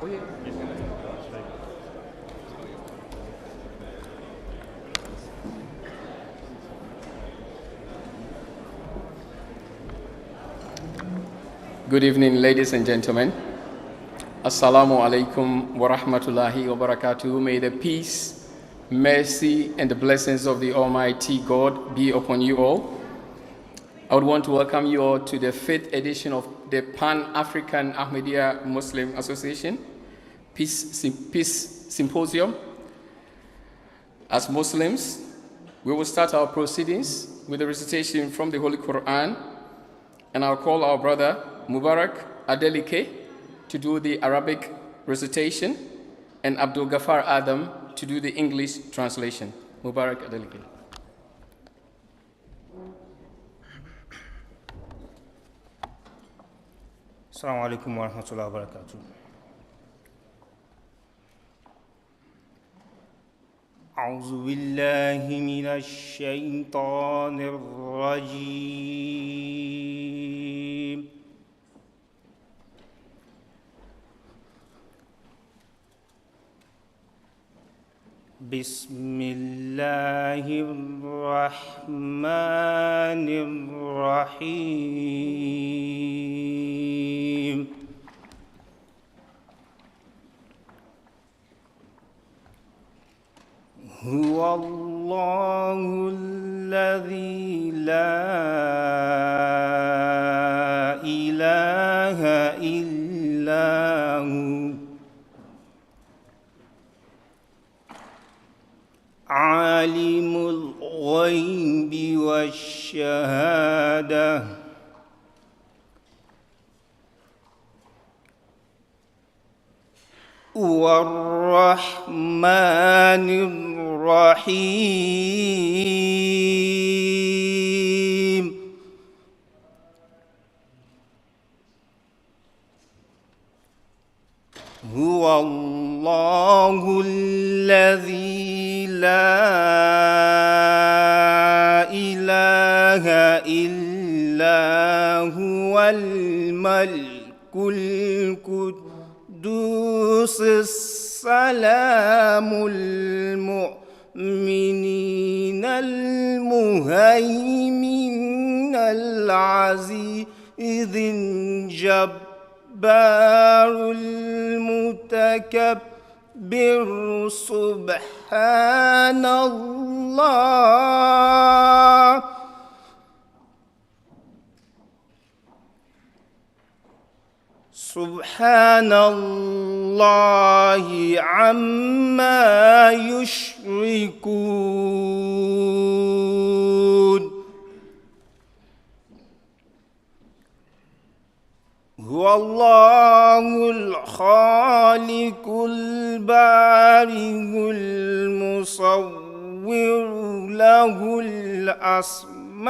Good evening, ladies and gentlemen. Assalamu alaikum wa rahmatullahi wa barakatuh. May the peace, mercy, and the blessings of the Almighty God be upon you all. I would want to welcome you all to the 5th edition of the Pan-African Ahmadiyya Muslim Association Peace Symposium. As Muslims, we will start our proceedings with a recitation from the Holy Quran, and I'll call our brother Mubarak Adeleke to do the Arabic recitation and Abdul Ghaffar Adam to do the English translation. Mubarak Adeleke. Assalamu alaikum wa rahmatullahi wa barakatuh. أعوذ بالله من الشيطان الرجيم. بسم الله الرحمن الرحيم. هو الله الذي لا إله إلا هو عالم الغيب والشهادة والرحمن الرحيم. هو الله الذي لا إله إلا هو الملك القدوس السلام المؤمنين المهيمن العزيز الجبار المتكبر سبحان الله سبحان الله عما يشركون. هو الله الخالق البارئ المصور له الأسماء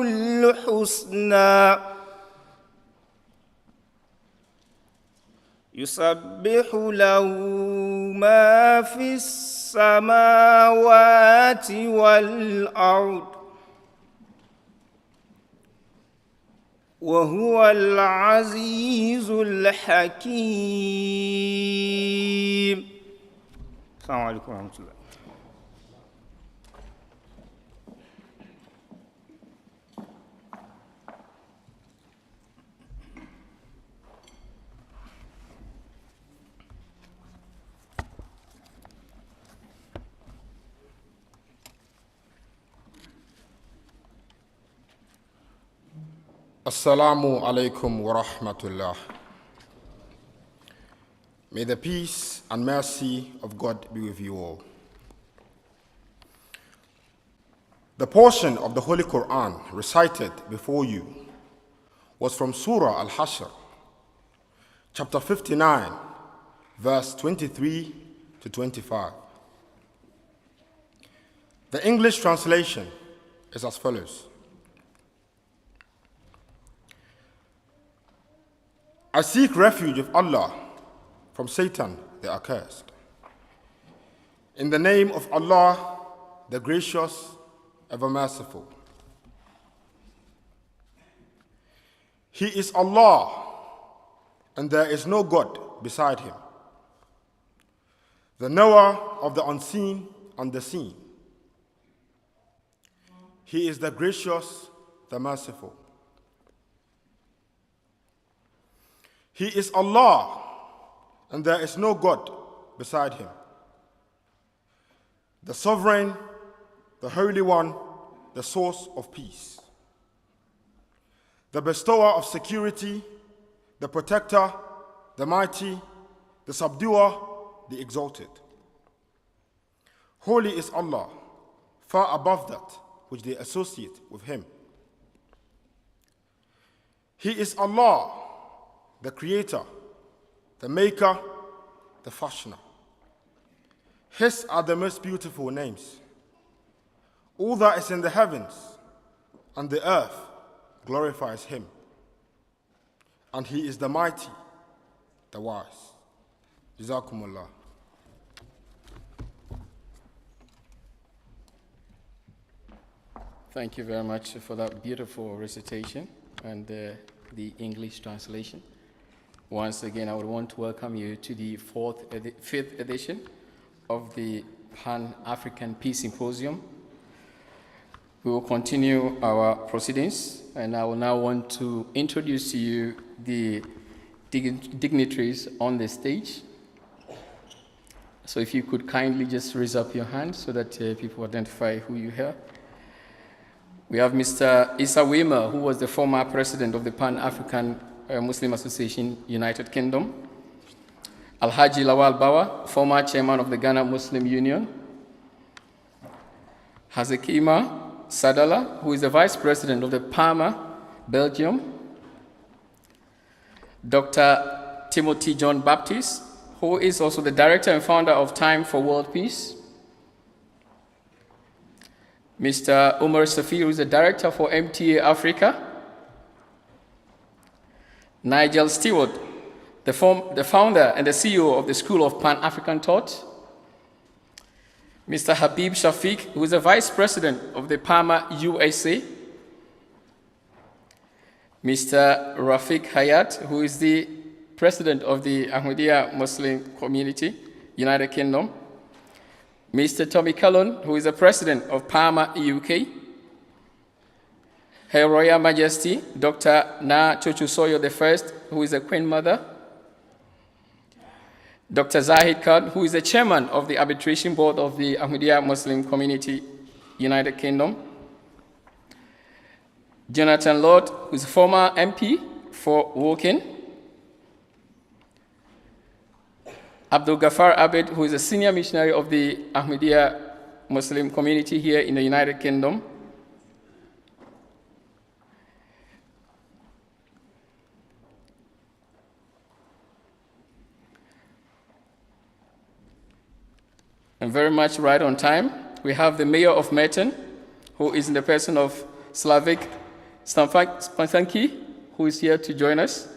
الحسنى يسبح له ما في السماوات والأرض وهو العزيز الحكيم. السلام عليكم ورحمة الله. Assalamu alaikum wa rahmatullah. May the peace and mercy of God be with you all. The portion of the Holy Quran recited before you was from Surah Al-Hashr, chapter 59, verse 23 to 25. The English translation is as follows. I seek refuge of Allah from Satan, the accursed. In the name of Allah, the gracious, ever merciful. He is Allah, and there is no God beside him, the knower of the unseen and the seen. He is the gracious, the merciful. He is Allah, and there is no God beside him, the sovereign, the holy one, the source of peace, the bestower of security, the protector, the mighty, the subduer, the exalted. Holy is Allah, far above that which they associate with him. He is Allah, the creator, the maker, the fashioner. His are the most beautiful names. All that is in the heavens and the earth glorifies him. And he is the mighty, the wise. Jazakumullah. Thank you very much for that beautiful recitation and the English translation. Once again, I would want to welcome you to the fifth edition of the Pan-African Peace Symposium. We will continue our proceedings, and I will now want to introduce to you the dignitaries on the stage. So if you could kindly just raise up your hand so that people identify who you are. We have Mr. Issa Wima, who was the former president of the Pan-African Muslim Association, United Kingdom. Alhaji Lawal Bawa, former chairman of the Ghana Muslim Union. Hazekima Sadala, who is the vice president of the Parma, Belgium. Dr. Timothy John Baptiste, who is also the director and founder of Time for World Peace. Mr. Umar Safi, who is the director for MTA Africa. Nigel Steward, the founder and the CEO of the School of Pan-African Thought. Mr. Habib Shafik, who is the vice president of the Parma, USA. Mr. Rafiq Hayat, who is the president of the Ahmadiyya Muslim Community, United Kingdom. Mr. Tommy Cullen, who is the president of Parma, UK. Her Royal Majesty, Dr. Naa Tsotsoo Soyoo I, who is the Queen Mother. Dr. Zahid Khan, who is the chairman of the arbitration board of the Ahmadiyya Muslim Community, United Kingdom. Jonathan Lord, who is a former MP for Woking. Abdul Ghaffar Abed, who is a senior missionary of the Ahmadiyya Muslim community here in the United Kingdom. And very much right on time, we have the mayor of Merton, who is in the person of Slawek Szczepanski, who is here to join us.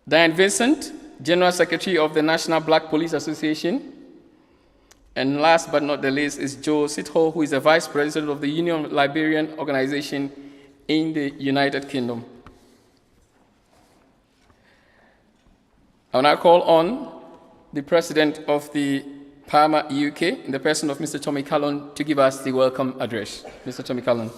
Diane Vincent, General Secretary of the National Black Police Association. And last but not the least is Joe Sithole, who is the Vice President of the Union Liberian Organization in the United Kingdom. I will now call on the President of the Parma, UK, in the person of Mr. Tommy Cullen, to give us the welcome address. Mr. Tommy Cullen.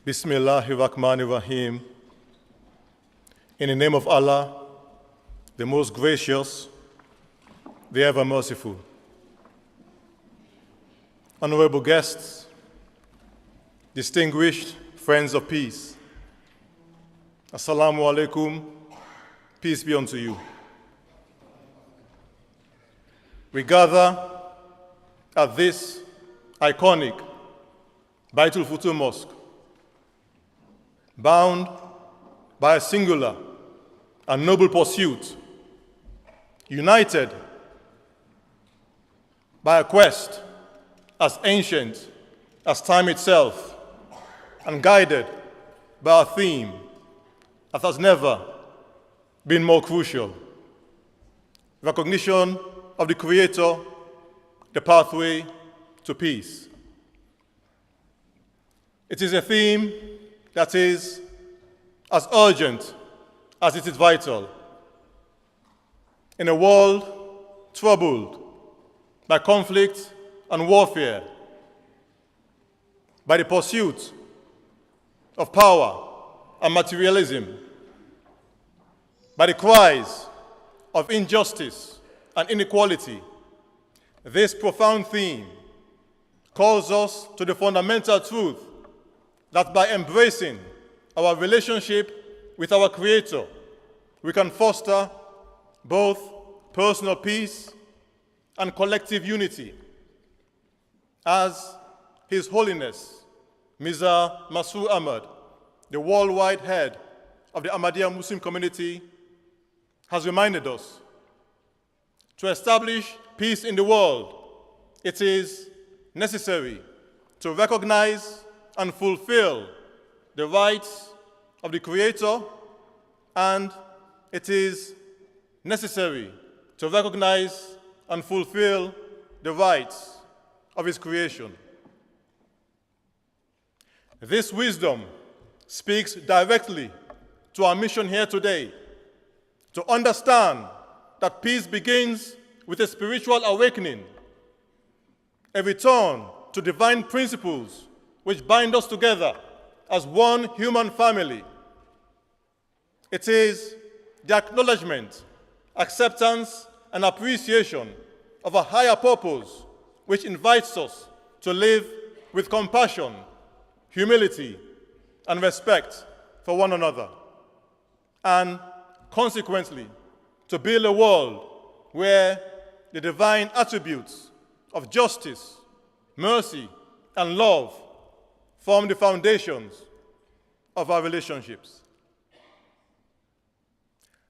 Bismillahirrahmanirrahim. In the name of Allah, the most gracious, the ever merciful. Honorable guests, distinguished friends of peace, Assalamu alaikum, peace be unto you. We gather at this iconic Baitul Futur Mosque, bound by a singular and noble pursuit, united by a quest as ancient as time itself, and guided by a theme that has never been more crucial: recognition of the Creator, the pathway to peace. It is a theme that is as urgent as it is vital. In a world troubled by conflict and warfare, by the pursuit of power and materialism, by the cries of injustice and inequality, this profound theme calls us to the fundamental truth that by embracing our relationship with our Creator, we can foster both personal peace and collective unity. As His Holiness Mirza Masroor Ahmad, the worldwide head of the Ahmadiyya Muslim community, has reminded us, to establish peace in the world, it is necessary to recognize and fulfill the rights of the Creator, and it is necessary to recognize and fulfill the rights of His creation. This wisdom speaks directly to our mission here today, to understand that peace begins with a spiritual awakening, a return to divine principles which bind us together as one human family. It is the acknowledgement, acceptance, and appreciation of a higher purpose which invites us to live with compassion, humility, and respect for one another, and consequently, to build a world where the divine attributes of justice, mercy, and love form the foundations of our relationships.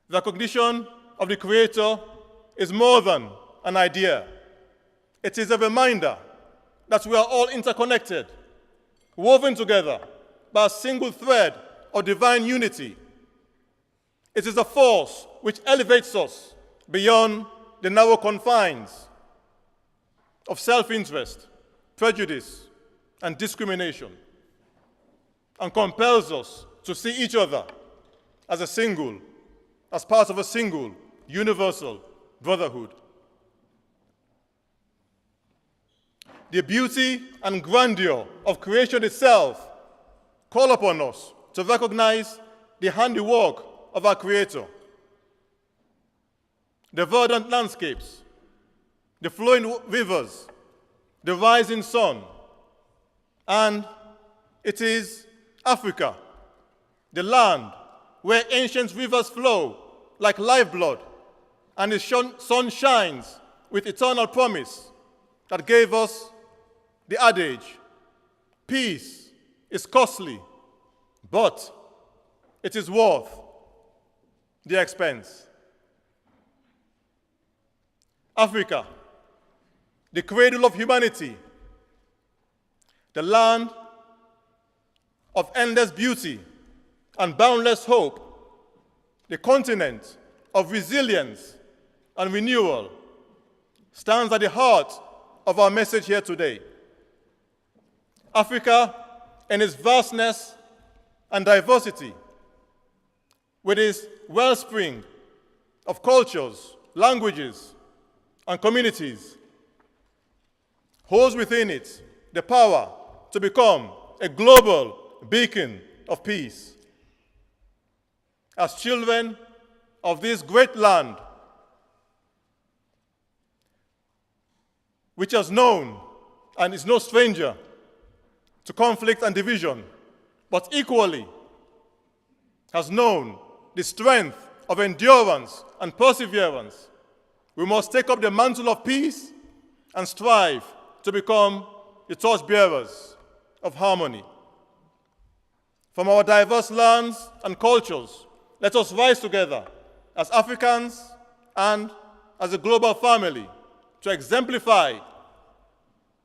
Recognition of the Creator is more than an idea. It is a reminder that we are all interconnected, woven together by a single thread of divine unity. It is a force which elevates us beyond the narrow confines of self-interest, prejudice, and discrimination, and compels us to see each other as part of a single, universal brotherhood. The beauty and grandeur of creation itself call upon us to recognize the handiwork of our Creator. The verdant landscapes, the flowing rivers, the rising sun, and it is Africa, the land where ancient rivers flow like lifeblood, and the sun shines with eternal promise, that gave us the adage, peace is costly, but it is worth the expense. Africa, the cradle of humanity, the land of endless beauty and boundless hope, the continent of resilience and renewal, stands at the heart of our message here today. Africa, in its vastness and diversity, with its wellspring of cultures, languages, and communities, holds within it the power to become a global beacon of peace. As children of this great land, which has known and is no stranger to conflict and division, but equally has known the strength of endurance and perseverance, we must take up the mantle of peace and strive to become the torchbearers of harmony. From our diverse lands and cultures, let us rise together as Africans and as a global family to exemplify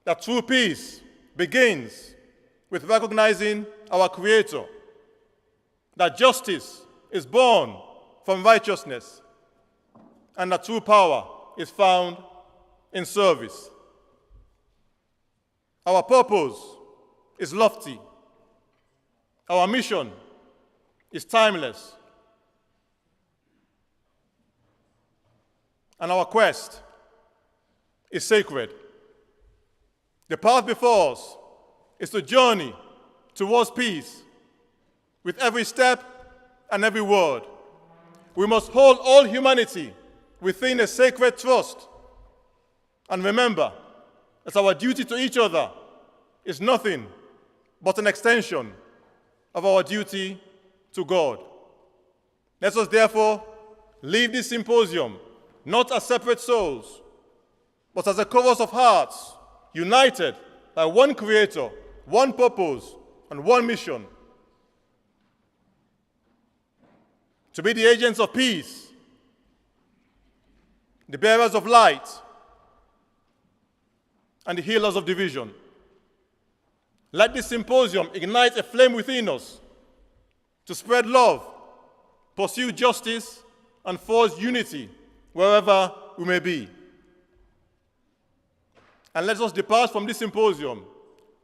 that true peace begins with recognizing our Creator that justice is born from righteousness and that true power is found in service. Our purpose is lofty. Our mission is timeless. And our quest is sacred. The path before us is to journey towards peace with every step and every word. We must hold all humanity within a sacred trust and remember that our duty to each other is nothing but an extension of our duty to God. Let us therefore leave this symposium not as separate souls, but as a chorus of hearts united by one Creator, one purpose, and one mission: to be the agents of peace, the bearers of light, and the healers of division. Let this symposium ignite a flame within us to spread love, pursue justice, and forge unity wherever we may be. And let us depart from this symposium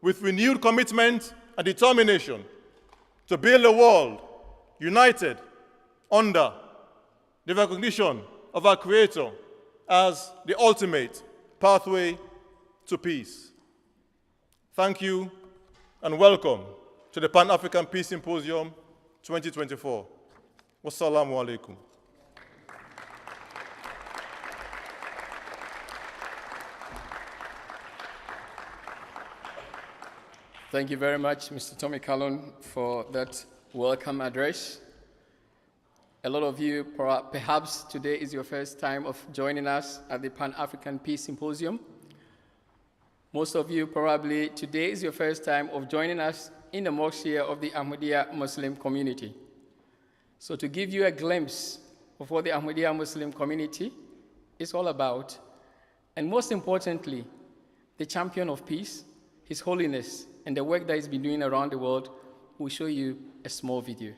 with renewed commitment and determination to build a world united under the recognition of our Creator as the ultimate pathway to peace. Thank you and welcome to the Pan-African Peace Symposium 2024. Wassalamu alaikum. Thank you very much, Mr. Tommy Kalon, for that welcome address. A lot of you, perhaps today is your first time of joining us at the Pan-African Peace Symposium. Most of you, probably today is your first time of joining us in the mosque here of the Ahmadiyya Muslim community. So to give you a glimpse of what the Ahmadiyya Muslim community is all about, and most importantly, the champion of peace, His Holiness, and the work that he's been doing around the world, we'll show you a small video.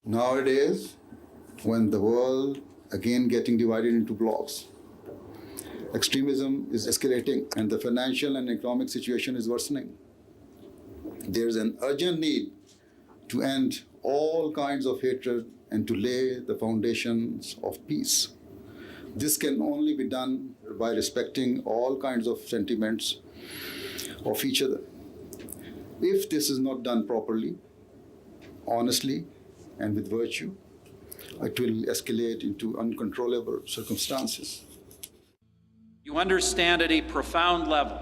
Nowadays, when the world again getting divided into blocks, extremism is escalating and the financial and economic situation is worsening. There's an urgent need to end all kinds of hatred and to lay the foundations of peace. This can only be done by respecting all kinds of sentiments of each other. If this is not done properly, honestly, and with virtue, it will escalate into uncontrollable circumstances. You understand at a profound level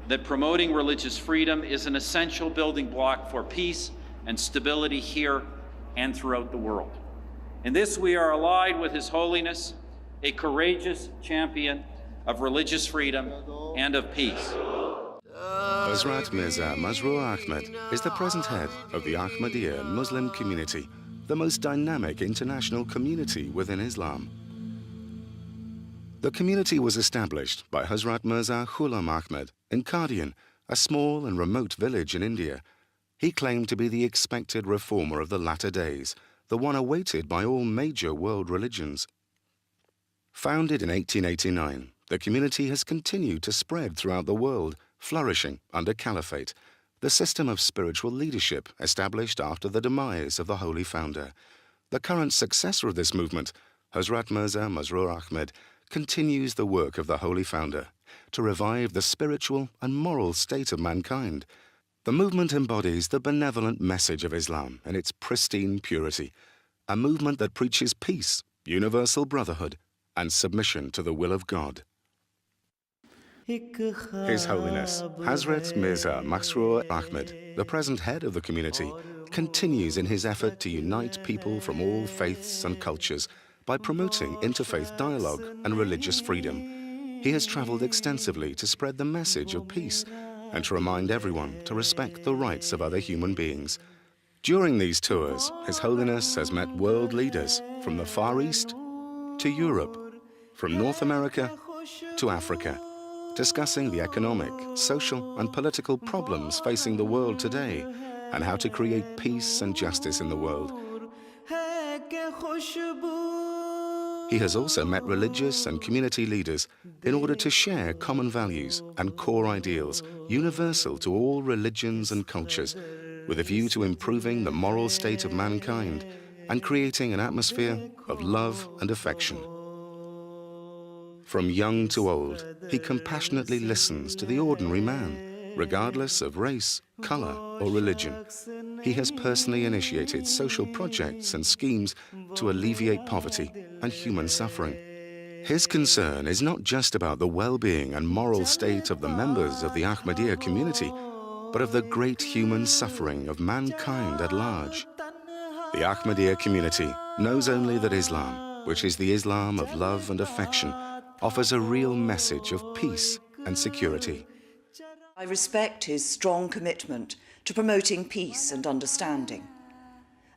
that promoting religious freedom is an essential building block for peace and stability here and throughout the world. In this, we are allied with His Holiness, a courageous champion of religious freedom and of peace. Hazrat Mirza Masroor Ahmad is the present head of the Ahmadiyya Muslim community, the most dynamic international community within Islam. The community was established by Hazrat Mirza Ghulam Ahmad in Qadian, a small and remote village in India. He claimed to be the expected reformer of the latter days, the one awaited by all major world religions. Founded in 1889, the community has continued to spread throughout the world, flourishing under caliphate, the system of spiritual leadership established after the demise of the Holy Founder. The current successor of this movement, Hazrat Mirza Masroor Ahmad, continues the work of the Holy Founder to revive the spiritual and moral state of mankind. The movement embodies the benevolent message of Islam in its pristine purity, a movement that preaches peace, universal brotherhood, and submission to the will of God. His Holiness, Hazrat Mirza Masroor Ahmad, the present head of the community, continues in his effort to unite people from all faiths and cultures by promoting interfaith dialogue and religious freedom. He has traveled extensively to spread the message of peace and to remind everyone to respect the rights of other human beings. During these tours, His Holiness has met world leaders from the Far East to Europe, from North America to Africa, discussing the economic, social, and political problems facing the world today and how to create peace and justice in the world. He has also met religious and community leaders in order to share common values and core ideals universal to all religions and cultures, with a view to improving the moral state of mankind and creating an atmosphere of love and affection. From young to old, he compassionately listens to the ordinary man, regardless of race, color, or religion. He has personally initiated social projects and schemes to alleviate poverty and human suffering. His concern is not just about the well-being and moral state of the members of the Ahmadiyya community, but of the great human suffering of mankind at large. The Ahmadiyya community knows only that Islam, which is the Islam of love and affection, offers a real message of peace and security. I respect his strong commitment to promoting peace and understanding.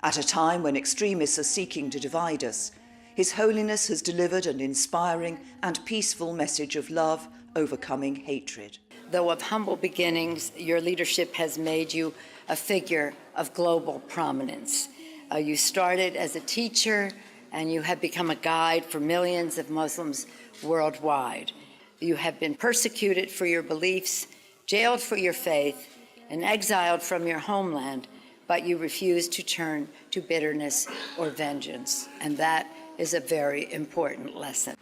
At a time when extremists are seeking to divide us, His Holiness has delivered an inspiring and peaceful message of love, overcoming hatred. Though of humble beginnings, your leadership has made you a figure of global prominence. You started as a teacher, and you have become a guide for millions of Muslims worldwide. You have been persecuted for your beliefs, jailed for your faith, and exiled from your homeland, but you refuse to turn to bitterness or vengeance, and that is a very important lesson.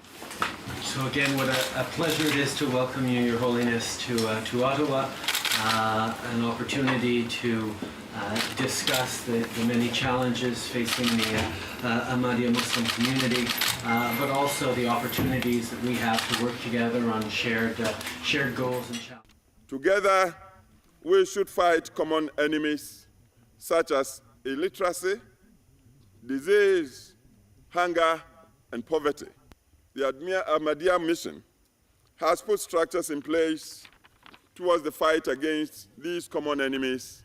So again, what a pleasure it is to welcome you, Your Holiness, to Ottawa, an opportunity to discuss the many challenges facing the Ahmadiyya Muslim community, but also the opportunities that we have to work together on shared goals and challenges. Together, we should fight common enemies such as illiteracy, disease, hunger, and poverty. The Ahmadiyya mission has put structures in place towards the fight against these common enemies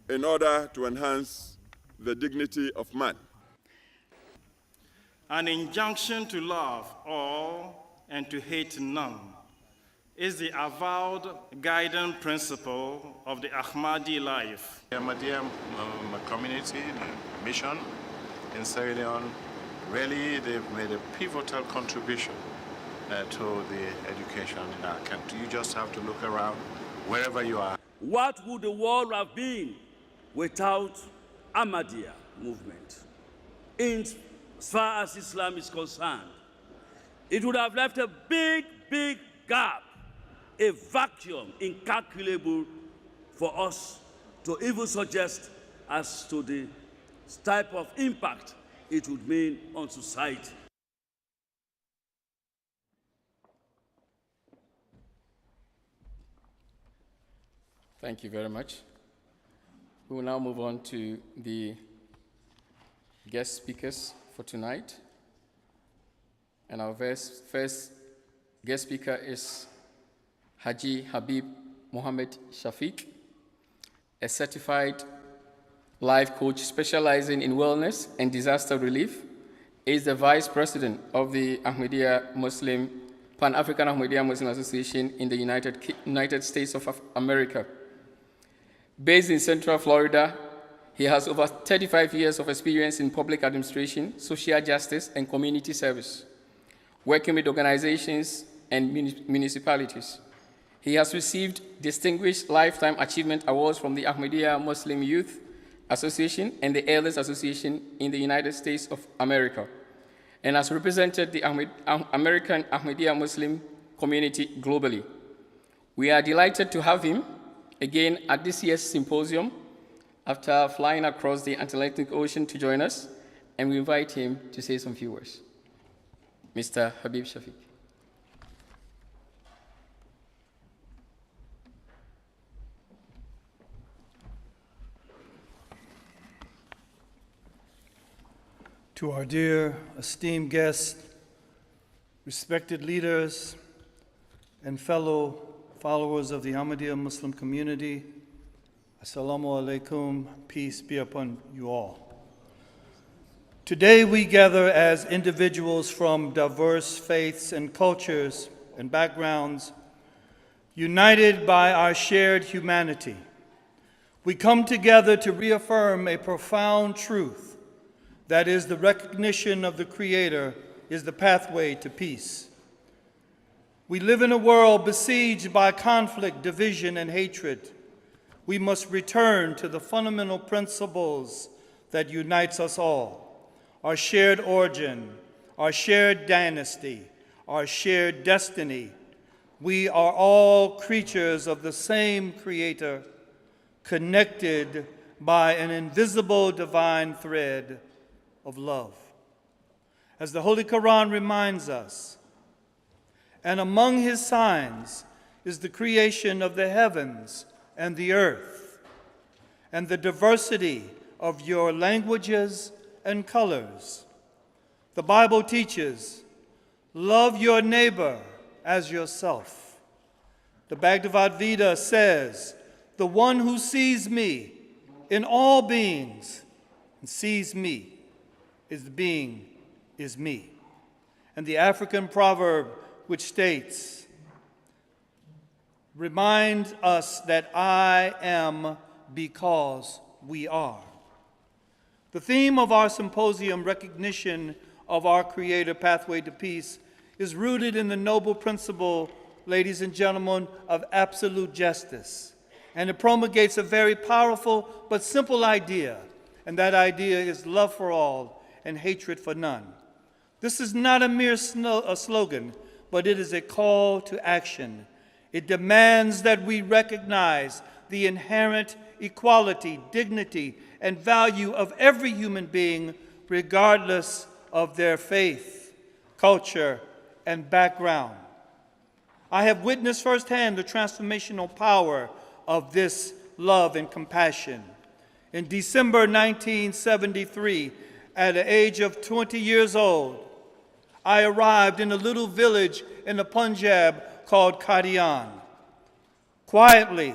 in order to enhance the dignity of man. An injunction to love all and to hate none is the avowed guiding principle of the Ahmadi life. The Ahmadiyya community, the mission in Sierra Leone, really they've made a pivotal contribution to the education in our country. You just have to look around wherever you are. What would the world have been without Ahmadiyya movement? As far as Islam is concerned, it would have left a big gap, a vacuum incalculable for us to even suggest as to the type of impact it would mean on society. Thank you very much. We will now move on to the guest speakers for tonight. And our first guest speaker is Haji Habib Mohammed Shafik, a certified life coach specializing in wellness and disaster relief. He is the vice president of the Pan-African Ahmadiyya Muslim Association in the United States of America. Based in Central Florida, he has over 35 years of experience in public administration, social justice, and community service, working with organizations and municipalities. He has received distinguished lifetime achievement awards from the Ahmadiyya Muslim Youth Association and the Elders Association in the United States of America, and has represented the American Ahmadiyya Muslim community globally. We are delighted to have him again at this year's symposium after flying across the Atlantic Ocean to join us, and we invite him to say some few words. Mr. Habib Shafik. To our dear, esteemed guests, respected leaders, and fellow followers of the Ahmadiyya Muslim community, Assalamu alaikum, peace be upon you all. Today we gather as individuals from diverse faiths and cultures and backgrounds United by our shared humanity, we come together to reaffirm a profound truth, that is, the recognition of the Creator is the pathway to peace. We live in a world besieged by conflict, division, and hatred. We must return to the fundamental principles that unites us all: our shared origin, our shared dynasty, our shared destiny. We are all creatures of the same Creator, connected by an invisible divine thread of love. As the Holy Quran reminds us, and among his signs is the creation of the heavens and the earth, and the diversity of your languages and colors. The Bible teaches, love your neighbor as yourself. The Bhagavad Gita says, the one who sees me in all beings and sees me is me. And the African proverb, which states, remind us that I am because we are. The theme of our symposium, Recognition of Our Creator, Pathway to Peace, is rooted in the noble principle, ladies and gentlemen, of absolute justice. And it promulgates a very powerful but simple idea, and that idea is love for all and hatred for none. This is not a mere slogan, but it is a call to action. It demands that we recognize the inherent equality, dignity, and value of every human being, regardless of their faith, culture, and background. I have witnessed firsthand the transformational power of this love and compassion. In December 1973, at the age of 20 years old, I arrived in a little village in the Punjab called Qadian, quietly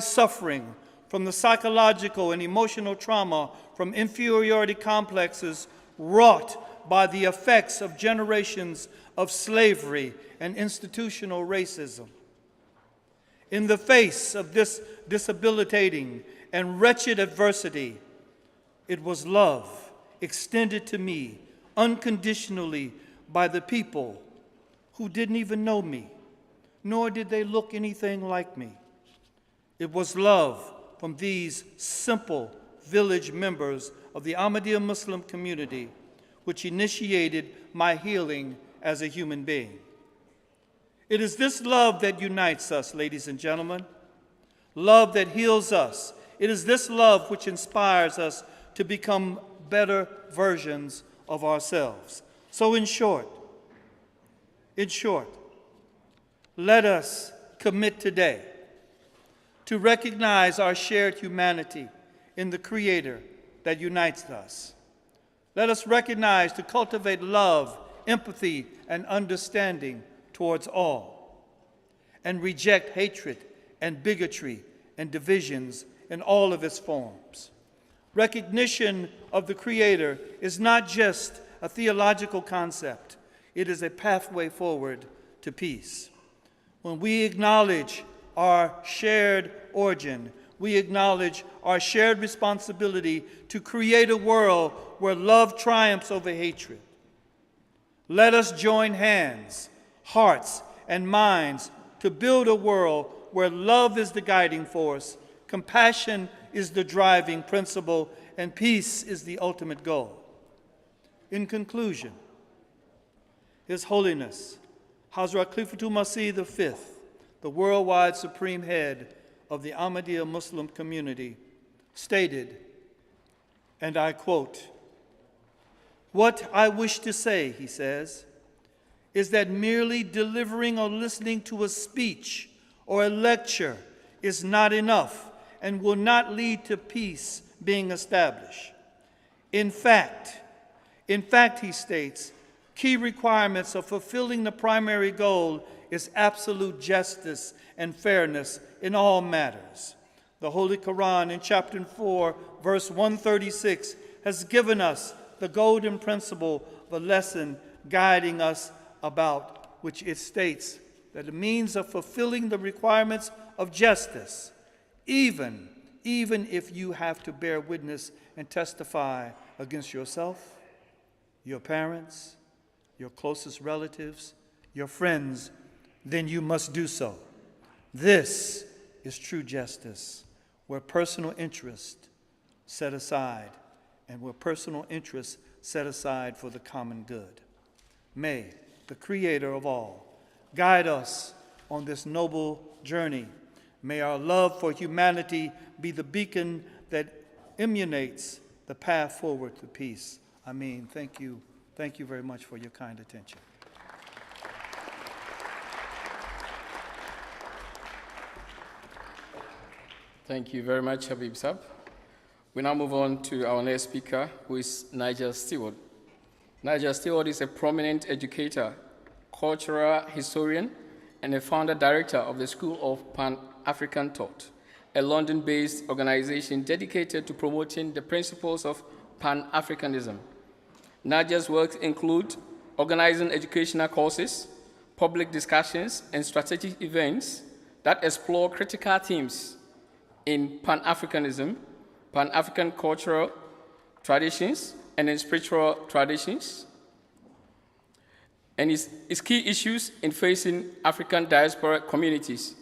suffering from the psychological and emotional trauma from inferiority complexes wrought by the effects of generations of slavery and institutional racism. In the face of this debilitating and wretched adversity, it was love extended to me unconditionally by the people who didn't even know me, nor did they look anything like me. It was love from these simple village members of the Ahmadiyya Muslim community which initiated my healing as a human being. It is this love that unites us, ladies and gentlemen, love that heals us. It is this love which inspires us to become better versions of ourselves. So in short, let us commit today to recognize our shared humanity in the Creator that unites us. Let us recognize to cultivate love, empathy, and understanding towards all, and reject hatred and bigotry and divisions in all of its forms. Recognition of the Creator is not just a theological concept, it is a pathway forward to peace. When we acknowledge our shared origin, we acknowledge our shared responsibility to create a world where love triumphs over hatred. Let us join hands, hearts, and minds to build a world where love is the guiding force, compassion is the driving principle, and peace is the ultimate goal. In conclusion, His Holiness, Hazrat Khalifa Masih V, the worldwide supreme head of the Ahmadiyya Muslim community, stated, and I quote, "What I wish to say," he says, "is that merely delivering or listening to a speech or a lecture is not enough and will not lead to peace being established. In fact, he states, key requirements of fulfilling the primary goal is absolute justice and fairness in all matters. The Holy Quran in chapter 4, verse 136 has given us the golden principle of a lesson guiding us about which it states, that the means of fulfilling the requirements of justice, even if you have to bear witness and testify against yourself, your parents, your closest relatives, your friends, then you must do so. This is true justice, where personal interest set aside, and where personal interest set aside for the common good. May the Creator of all guide us on this noble journey. May our love for humanity be the beacon that illuminates the path forward to peace. Amen. Thank you. Thank you very much for your kind attention. Thank you very much, Habib Sab. We now move on to our next speaker, who is Nigel Steward. Nigel Steward is a prominent educator, cultural historian, and a founder director of the School of Pan-African Thought, a London-based organization dedicated to promoting the principles of Pan-Africanism. Nigel's works include organizing educational courses, public discussions, and strategic events that explore critical themes in Pan-Africanism, Pan-African cultural traditions, and in spiritual traditions, and its key issues in facing African diaspora communities,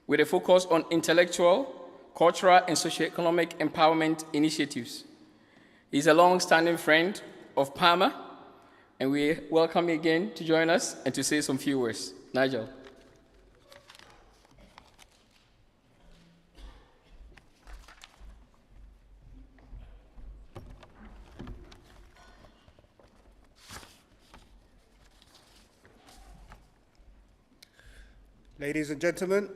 with a focus on intellectual, cultural, and socioeconomic empowerment initiatives. He's a long-standing friend of PAMA, and we welcome him again to join us and to say some few words. Nigel. Ladies and gentlemen,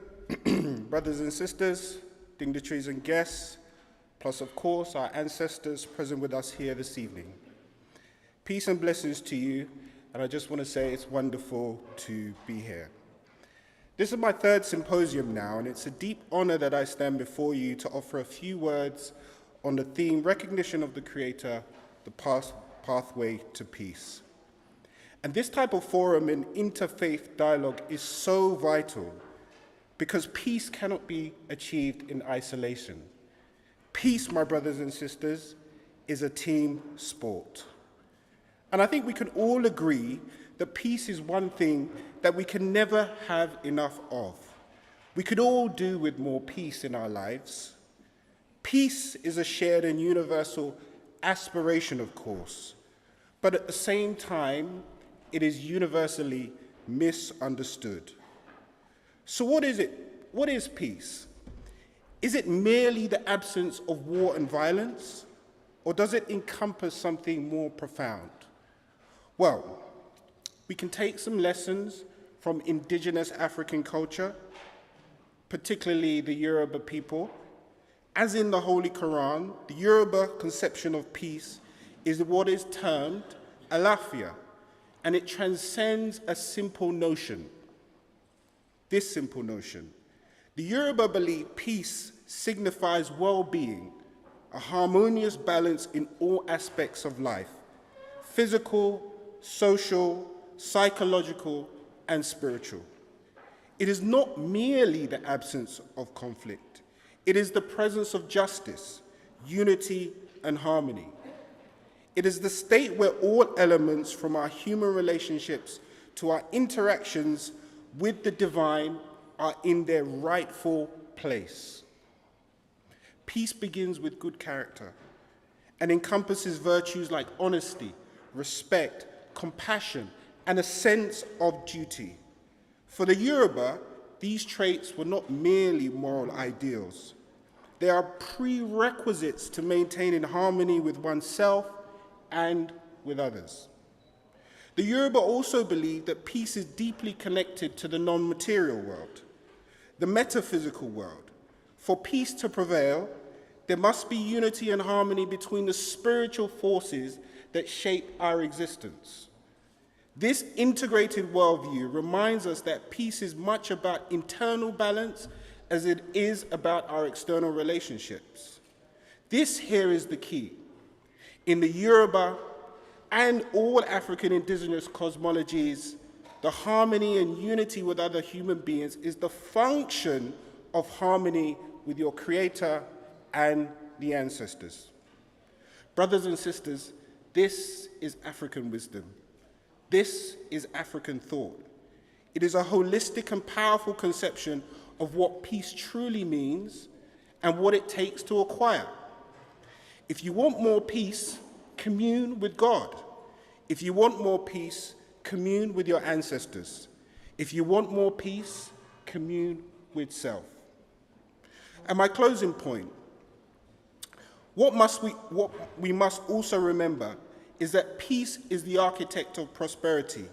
brothers and sisters, dignitaries and guests, plus of course our ancestors present with us here this evening. Peace and blessings to you, and I just want to say it's wonderful to be here. This is my third symposium now, and it's a deep honor that I stand before you to offer a few words on the theme, Recognition of the Creator, the Pathway to Peace. And this type of forum and interfaith dialogue is so vital because peace cannot be achieved in isolation. Peace, my brothers and sisters, is a team sport. And I think we can all agree that peace is one thing that we can never have enough of. We could all do with more peace in our lives. Peace is a shared and universal aspiration, of course, but at the same time, it is universally misunderstood. So what is it? What is peace? Is it merely the absence of war and violence, or does it encompass something more profound? Well, we can take some lessons from indigenous African culture, particularly the Yoruba people. As in the Holy Quran, the Yoruba conception of peace is what is termed alafia, and it transcends a simple notion. This simple notion. The Yoruba believe peace signifies well-being, a harmonious balance in all aspects of life, physical, social, psychological, and spiritual. It is not merely the absence of conflict. It is the presence of justice, unity, and harmony. It is the state where all elements from our human relationships to our interactions with the divine are in their rightful place. Peace begins with good character and encompasses virtues like honesty, respect, compassion, and a sense of duty. For the Yoruba, these traits were not merely moral ideals. They are prerequisites to maintaining harmony with oneself and with others. The Yoruba also believe that peace is deeply connected to the non-material world, the metaphysical world. For peace to prevail, there must be unity and harmony between the spiritual forces that shape our existence. This integrated worldview reminds us that peace is much about internal balance as it is about our external relationships. This here is the key. In the Yoruba and all African indigenous cosmologies, the harmony and unity with other human beings is the function of harmony with your Creator and the ancestors. Brothers and sisters, this is African wisdom. This is African thought. It is a holistic and powerful conception of what peace truly means and what it takes to acquire. If you want more peace, commune with God. If you want more peace, commune with your ancestors. If you want more peace, commune with self. And my closing point, what we must also remember is that peace is the architect of prosperity.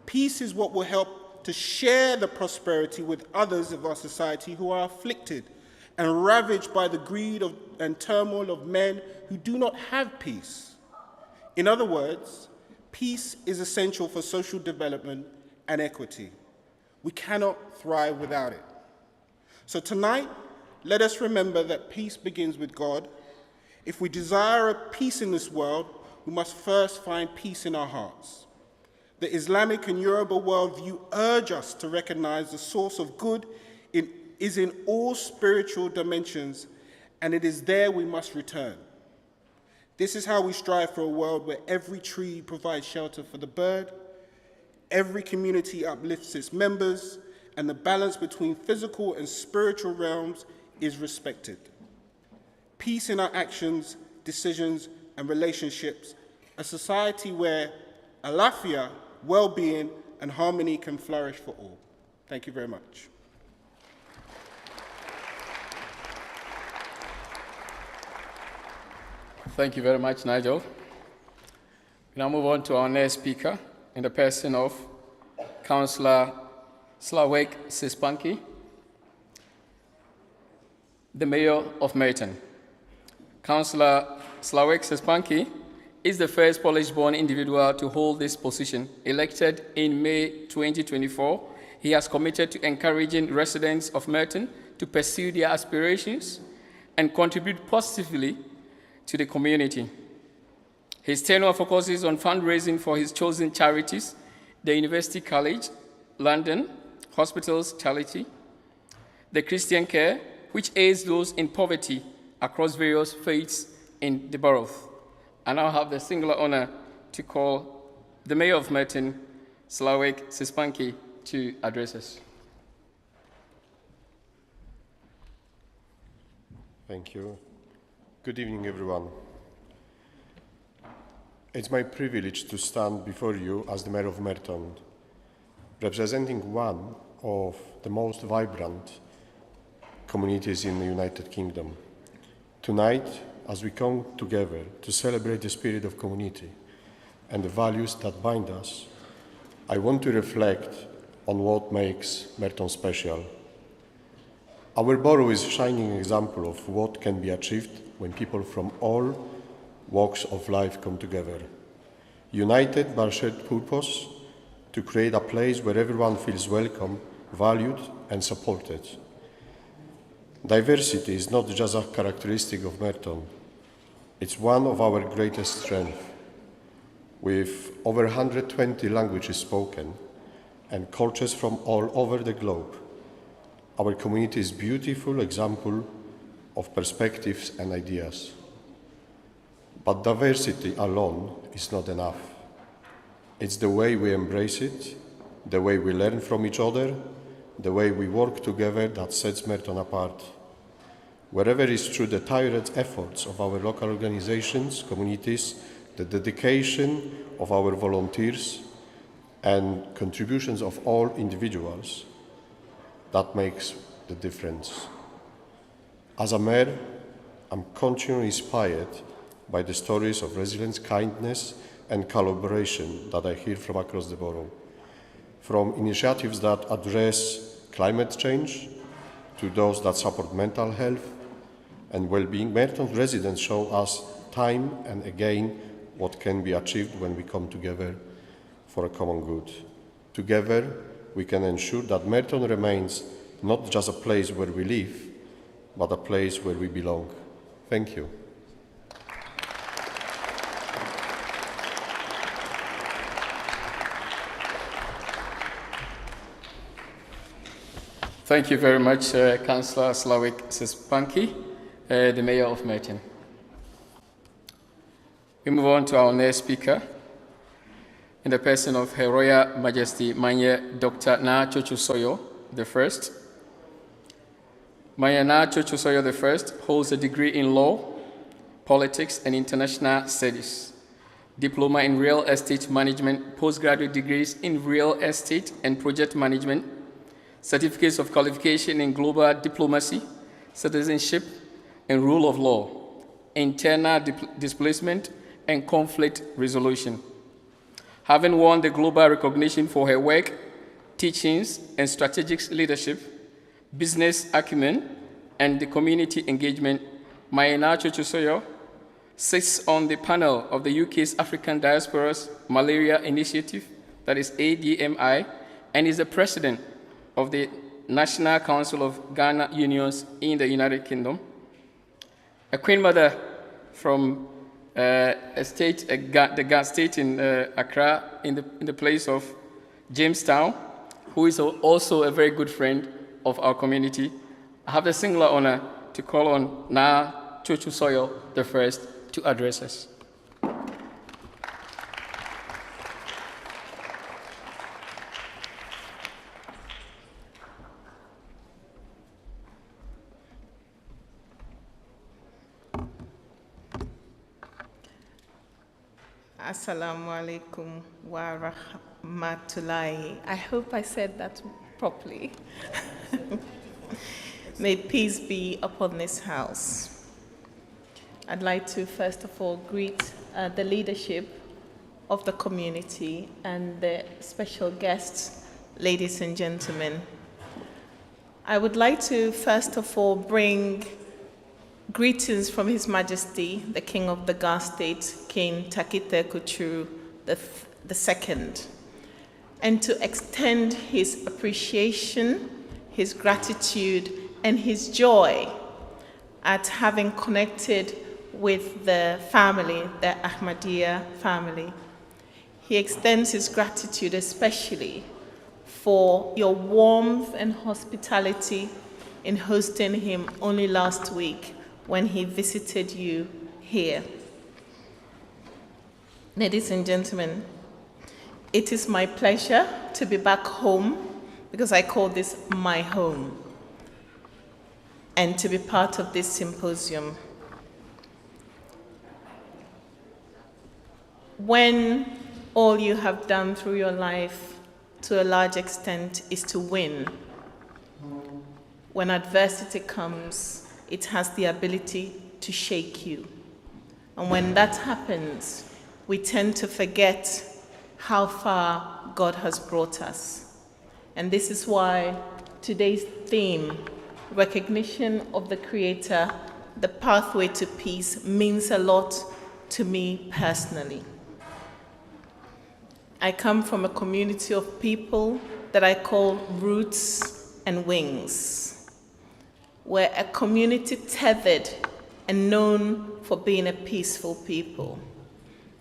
Peace is what will help to share the prosperity with others of our society who are afflicted and ravaged by the greed and turmoil of men who do not have peace. In other words, peace is essential for social development and equity. We cannot thrive without it. So tonight, let us remember that peace begins with God. If we desire a peace in this world, we must first find peace in our hearts. The Islamic and Yoruba worldview urge us to recognize the source of good is in all spiritual dimensions, and it is there we must return. This is how we strive for a world where every tree provides shelter for the bird, every community uplifts its members, and the balance between physical and spiritual realms is respected. Peace in our actions, decisions, and relationships, a society where alafia, well-being, and harmony can flourish for all. Thank you very much. Thank you very much, Nigel. We now move on to our next speaker in the person of Councillor Slawek Szczepanski, the Mayor of Merton. Councillor Slawek Szczepanski is the first Polish-born individual to hold this position. Elected in May 2024, he has committed to encouraging residents of Merton to pursue their aspirations and contribute positively to the community. His tenure focuses on fundraising for his chosen charities, the University College, London, Hospitals Charity, the Christian Care, which aids those in poverty across various faiths in the borough. I now have the singular honor to call the Mayor of Merton, Slawek Szczepanski, to address us. Thank you. Good evening, everyone. It's my privilege to stand before you as the Mayor of Merton, representing one of the most vibrant communities in the United Kingdom. Tonight, as we come together to celebrate the spirit of community and the values that bind us, I want to reflect on what makes Merton special. Our borough is a shining example of what can be achieved when people from all walks of life come together, united by a shared purpose to create a place where everyone feels welcome, valued, and supported. Diversity is not just a characteristic of Merton, it's one of our greatest strengths. With over 120 languages spoken and cultures from all over the globe, our community is a beautiful example of perspectives and ideas. But diversity alone is not enough. It's the way we embrace it, the way we learn from each other, the way we work together that sets Merton apart. Wherever is through the tireless efforts of our local organizations, communities, the dedication of our volunteers, and contributions of all individuals, that makes the difference. As a mayor, I'm continually inspired by the stories of resilience, kindness, and collaboration that I hear from across the borough. From initiatives that address climate change to those that support mental health and well-being, Merton residents show us time and again what can be achieved when we come together for a common good. Together, we can ensure that Merton remains not just a place where we live, but a place where we belong. Thank you. Thank you very much, Councillor Slawek Szczepanski, the Mayor of Merton. We move on to our next speaker, in the person of Her Royal Majesty Manye Dr. Naa Tsotsoo Soyoo I. Manye Naa Tsotsoo Soyoo I holds a degree in law, politics, and international studies, diploma in real estate management, postgraduate degrees in real estate and project management, certificates of qualification in global diplomacy, citizenship, and rule of law, internal displacement, and conflict resolution. Having won the global recognition for her work, teachings, and strategic leadership, business acumen, and the community engagement, Manye Naa Tsotsoo Soyoo sits on the panel of the UK's African Diaspora's Malaria Initiative, that is ADMI, and is the president of the National Council of Ghana Unions in the United Kingdom. A Queen Mother from the state in Accra, in the place of Jamestown, who is also a very good friend of our community. I have the singular honor to call on Naa Tsotsoo Soyoo I to address us. Assalamu alaikum wa rahmatullahi. I hope I said that properly. May peace be upon this house. I'd like to first of all greet the leadership of the community and the special guests, ladies and gentlemen. I would like to first of all bring greetings from His Majesty, the King of the Ga State, King Takite Kuchuru II, and to extend his appreciation, his gratitude, and his joy at having connected with the family, the Ahmadiyya family. He extends his gratitude especially for your warmth and hospitality in hosting him only last week when he visited you here. Ladies and gentlemen, it is my pleasure to be back home, because I call this my home, and to be part of this symposium. When all you have done through your life, to a large extent, is to win, when adversity comes, it has the ability to shake you. And when that happens, we tend to forget how far God has brought us. And this is why today's theme, recognition of the Creator, the pathway to peace, means a lot to me personally. I come from a community of people that I call roots and wings. We're a community tethered and known for being a peaceful people.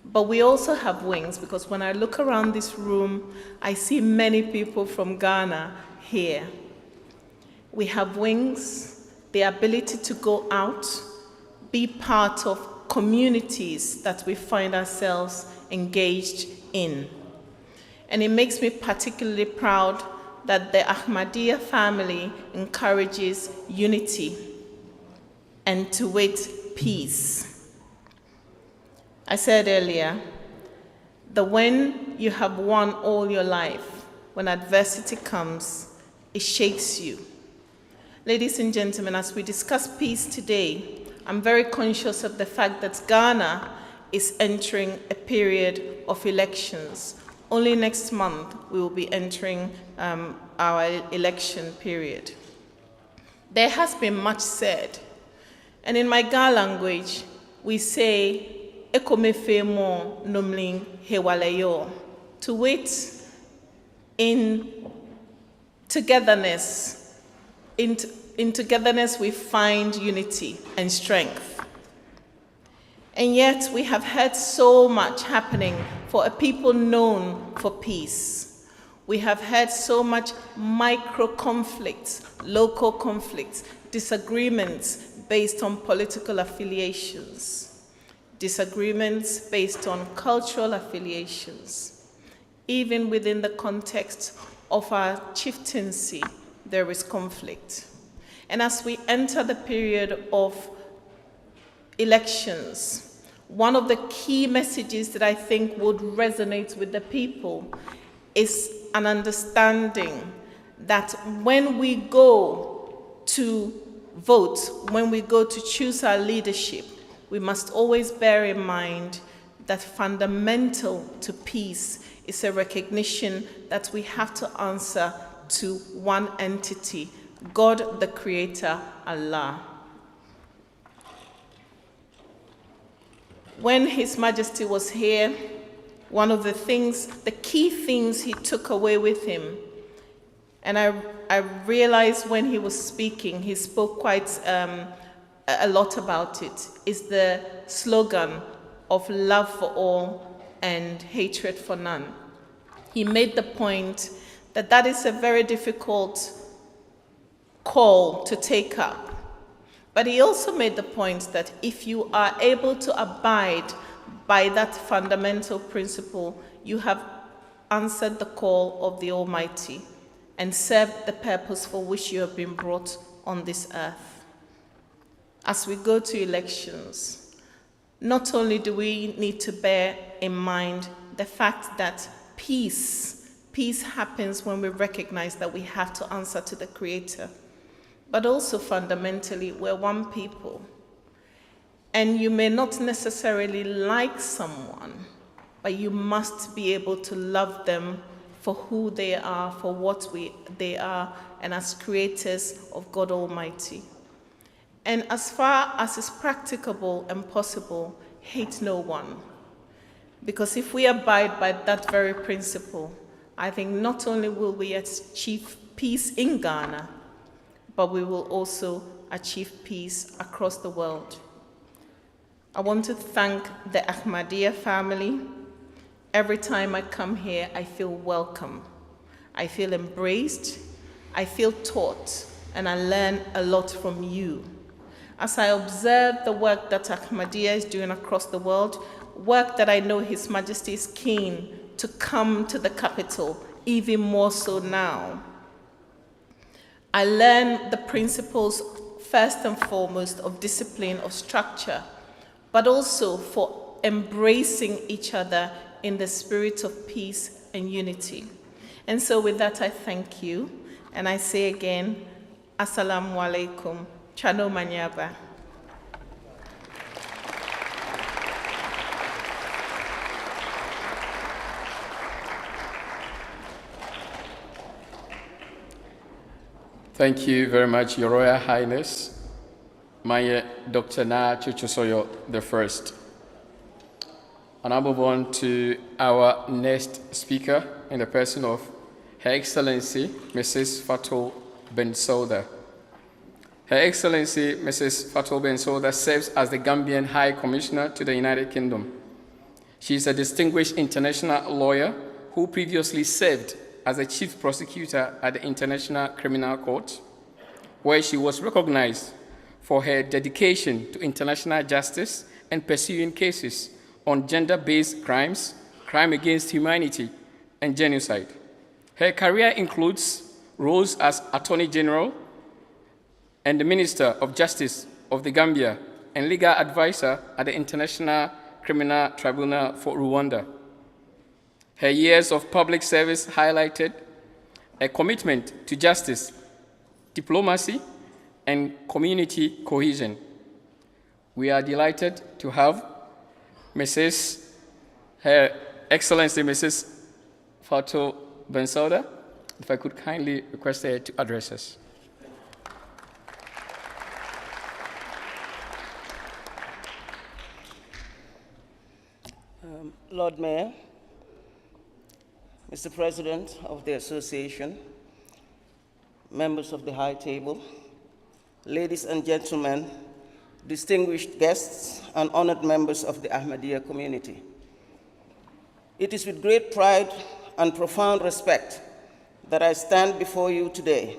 But we also have wings, because when I look around this room, I see many people from Ghana here. We have wings, the ability to go out, be part of communities that we find ourselves engaged in. And it makes me particularly proud that the Ahmadiyya family encourages unity and to wait peace. I said earlier that when you have won all your life, when adversity comes, it shakes you. Ladies and gentlemen, as we discuss peace today, I'm very conscious of the fact that Ghana is entering a period of elections. Only next month we will be entering our election period. There has been much said, and in my Ga language, we say, "Ekomefemo nomling hewaleyo," to wait in togetherness. In togetherness we find unity and strength. And yet we have heard so much happening for a people known for peace. We have had so much micro conflicts, local conflicts, disagreements based on political affiliations, disagreements based on cultural affiliations. Even within the context of our chieftaincy, there is conflict. And as we enter the period of elections, one of the key messages that I think would resonate with the people is an understanding that when we go to vote, when we go to choose our leadership, we must always bear in mind that fundamental to peace is a recognition that we have to answer to one entity, God the Creator, Allah. When His Majesty was here, one of the key things he took away with him, and I realized when he was speaking, he spoke quite a lot about it, is the slogan of love for all and hatred for none. He made the point that that is a very difficult call to take up. But he also made the point that if you are able to abide by that fundamental principle, you have answered the call of the Almighty and served the purpose for which you have been brought on this earth. As we go to elections, not only do we need to bear in mind the fact that peace happens when we recognize that we have to answer to the Creator, but also fundamentally, we're one people. And you may not necessarily like someone, but you must be able to love them for who they are, for what they are, and as creators of God Almighty. And as far as is practicable and possible, hate no one. Because if we abide by that very principle, I think not only will we achieve peace in Ghana, but we will also achieve peace across the world. I want to thank the Ahmadiyya family. Every time I come here, I feel welcome. I feel embraced, I feel taught, and I learn a lot from you. As I observe the work that Ahmadiyya is doing across the world, work that I know His Majesty is keen to come to the capital, even more so now. I learn the principles, first and foremost, of discipline, of structure, but also for embracing each other in the spirit of peace and unity. And so with that, I thank you. And I say again, Assalamu alaikum, Chano Manyaba. Thank you very much, Your Royal Highness, my Dr. Naa Tsotsoo Soyoo I. And I'll move on to our next speaker in the person of Her Excellency, Mrs. Fatou Bensouda. Her Excellency, Mrs. Fatou Bensouda, serves as the Gambian High Commissioner to the United Kingdom. She is a distinguished international lawyer who previously served as a chief prosecutor at the International Criminal Court, where she was recognized for her dedication to international justice and pursuing cases on gender-based crimes, crime against humanity, and genocide. Her career includes roles as Attorney General and the Minister of Justice of the Gambia and legal advisor at the International Criminal Tribunal for Rwanda. Her years of public service highlighted a commitment to justice, diplomacy, and community cohesion. We are delighted to have Her Excellency Mrs. Fatou Bensouda. If I could kindly request her to address us. Lord Mayor, Mr. President of the Association, members of the High Table, ladies and gentlemen, distinguished guests, and honored members of the Ahmadiyya community. It is with great pride and profound respect that I stand before you today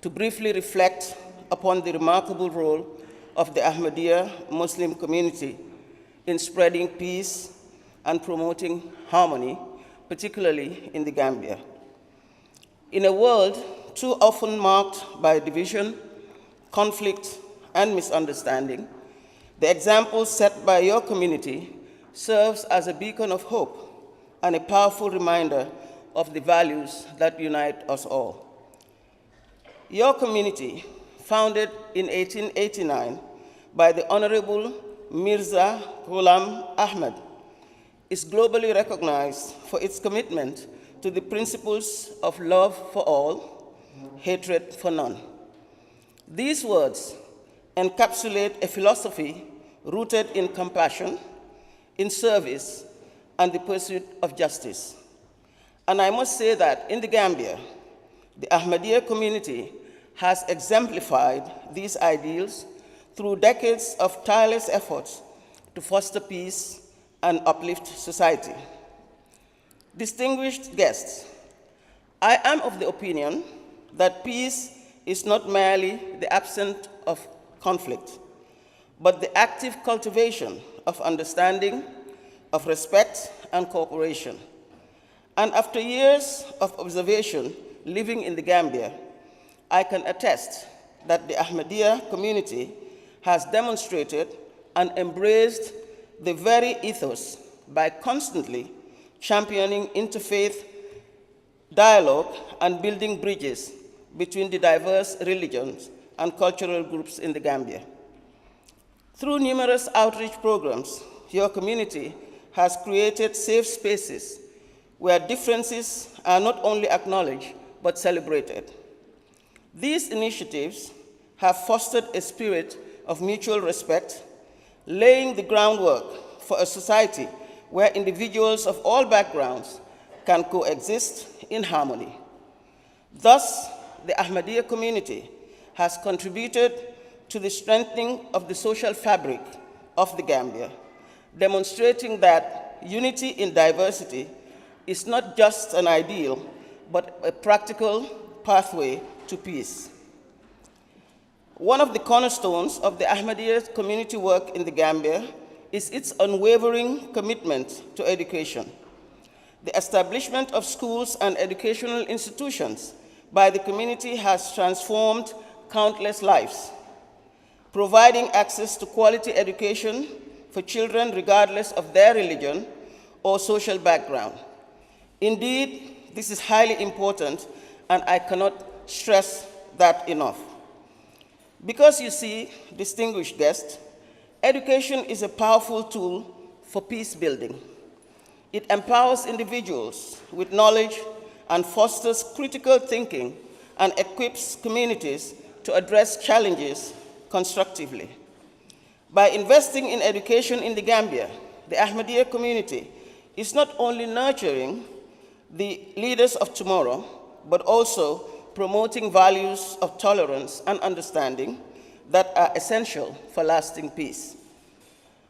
to briefly reflect upon the remarkable role of the Ahmadiyya Muslim community in spreading peace and promoting harmony, particularly in the Gambia. In a world too often marked by division, conflict, and misunderstanding, the example set by your community serves as a beacon of hope and a powerful reminder of the values that unite us all. Your community, founded in 1889 by the Honorable Mirza Ghulam Ahmad, is globally recognized for its commitment to the principles of love for all, hatred for none. These words encapsulate a philosophy rooted in compassion, in service, and the pursuit of justice. And I must say that in the Gambia, the Ahmadiyya community has exemplified these ideals through decades of tireless efforts to foster peace and uplift society. Distinguished guests, I am of the opinion that peace is not merely the absence of conflict, but the active cultivation of understanding, of respect, and cooperation. And after years of observation living in the Gambia, I can attest that the Ahmadiyya community has demonstrated and embraced the very ethos by constantly championing interfaith dialogue and building bridges between the diverse religions and cultural groups in the Gambia. Through numerous outreach programs, your community has created safe spaces where differences are not only acknowledged but celebrated. These initiatives have fostered a spirit of mutual respect, laying the groundwork for a society where individuals of all backgrounds can coexist in harmony. Thus, the Ahmadiyya community has contributed to the strengthening of the social fabric of the Gambia, demonstrating that unity in diversity is not just an ideal, but a practical pathway to peace. One of the cornerstones of the Ahmadiyya community work in the Gambia is its unwavering commitment to education. The establishment of schools and educational institutions by the community has transformed countless lives, providing access to quality education for children regardless of their religion or social background. Indeed, this is highly important, and I cannot stress that enough. Because you see, distinguished guests, education is a powerful tool for peace building. It empowers individuals with knowledge and fosters critical thinking and equips communities to address challenges constructively. By investing in education in the Gambia, the Ahmadiyya community is not only nurturing the leaders of tomorrow, but also promoting values of tolerance and understanding that are essential for lasting peace.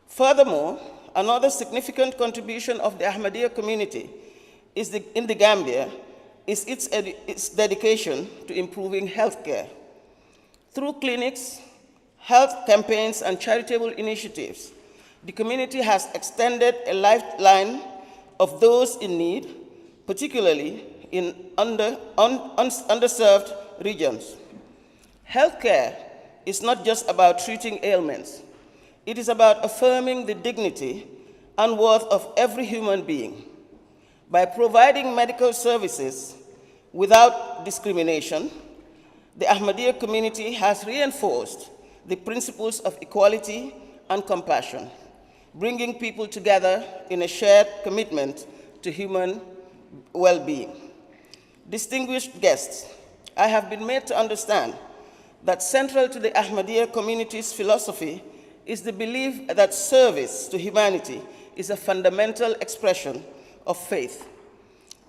Furthermore, another significant contribution of the Ahmadiyya community in the Gambia is its dedication to improving healthcare. Through clinics, health campaigns, and charitable initiatives, the community has extended a lifeline of those in need, particularly in underserved regions. Healthcare is not just about treating ailments. It is about affirming the dignity and worth of every human being. By providing medical services without discrimination, the Ahmadiyya community has reinforced the principles of equality and compassion, bringing people together in a shared commitment to human well-being. Distinguished guests, I have been made to understand that central to the Ahmadiyya community's philosophy is the belief that service to humanity is a fundamental expression of faith.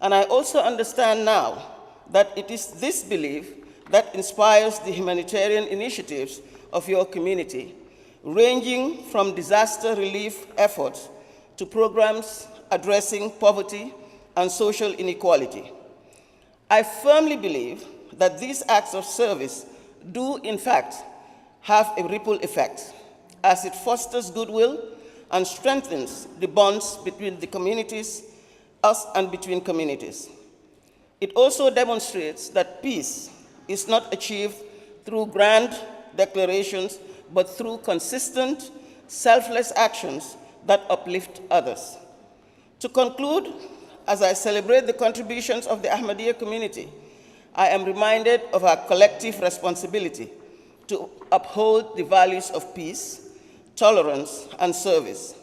And I also understand now that it is this belief that inspires the humanitarian initiatives of your community, ranging from disaster relief efforts to programs addressing poverty and social inequality. I firmly believe that these acts of service do, in fact, have a ripple effect, as it fosters goodwill and strengthens the bonds between the communities, us and between communities. It also demonstrates that peace is not achieved through grand declarations, but through consistent, selfless actions that uplift others. To conclude, as I celebrate the contributions of the Ahmadiyya community, I am reminded of our collective responsibility to uphold the values of peace, tolerance, and service.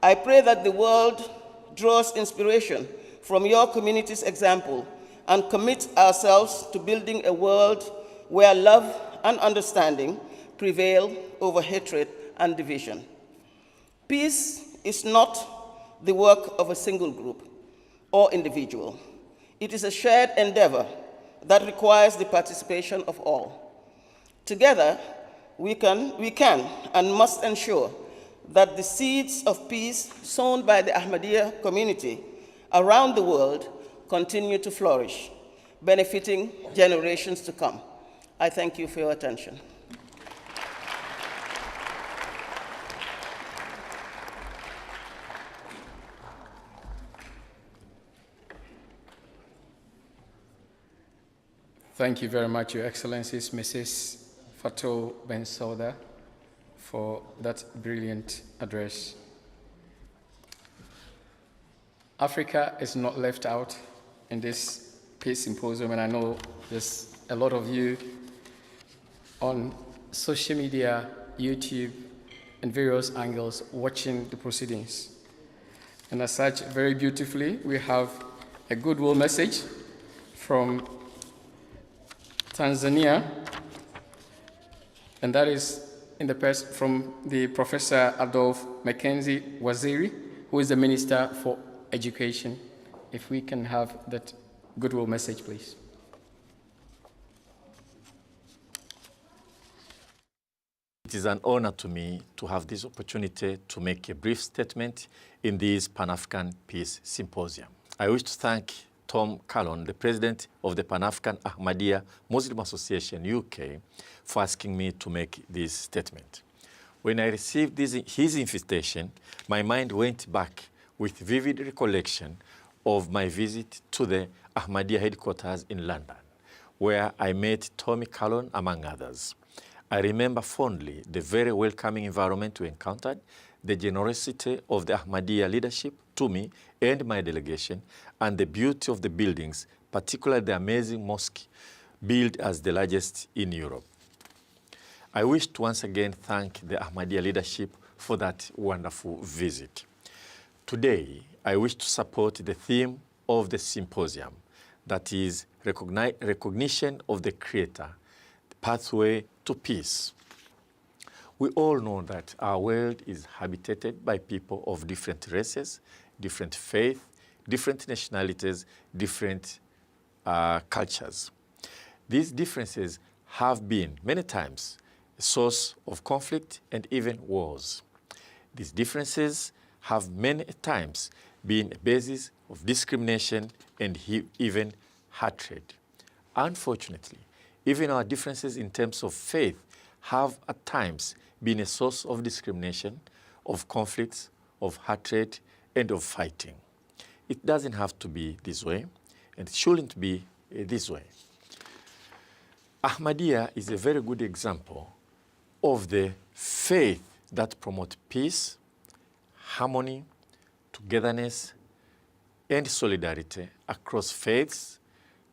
I pray that the world draws inspiration from your community's example and commit ourselves to building a world where love and understanding prevail over hatred and division. Peace is not the work of a single group or individual. It is a shared endeavor that requires the participation of all. Together, we can and must ensure that the seeds of peace sown by the Ahmadiyya community around the world continue to flourish, benefiting generations to come. I thank you for your attention. Thank you very much, Your Excellencies, Mrs. Fatou Bensouda, for that brilliant address. Africa is not left out in this Peace Symposium, and I know there's a lot of you on social media, YouTube, and various angles watching the proceedings. And as such, very beautifully, we have a goodwill message from Tanzania, and that is from the Professor Adolphe Mackenzie Waziri, who is the Minister for Education. If we can have that goodwill message, please. It is an honor to me to have this opportunity to make a brief statement in this Pan-African Peace Symposium. I wish to thank Tom Callon, the president of the Pan-African Ahmadiyya Muslim Association, UK, for asking me to make this statement. When I received his invitation, my mind went back with vivid recollection of my visit to the Ahmadiyya headquarters in London, where I met Tommy Callon, among others. I remember fondly the very welcoming environment we encountered, the generosity of the Ahmadiyya leadership to me and my delegation, and the beauty of the buildings, particularly the amazing mosque, built as the largest in Europe. I wish to once again thank the Ahmadiyya leadership for that wonderful visit. Today, I wish to support the theme of the symposium, that is recognition of the Creator, the pathway to peace. We all know that our world is habitated by people of different races, different faiths, different nationalities, different cultures. These differences have been, many times, a source of conflict and even wars. These differences have many times been a basis of discrimination and even hatred. Unfortunately, even our differences in terms of faith have at times been a source of discrimination, of conflicts, of hatred, and of fighting. It doesn't have to be this way, and it shouldn't be this way. Ahmadiyya is a very good example of the faith that promotes peace, harmony, togetherness, and solidarity across faiths,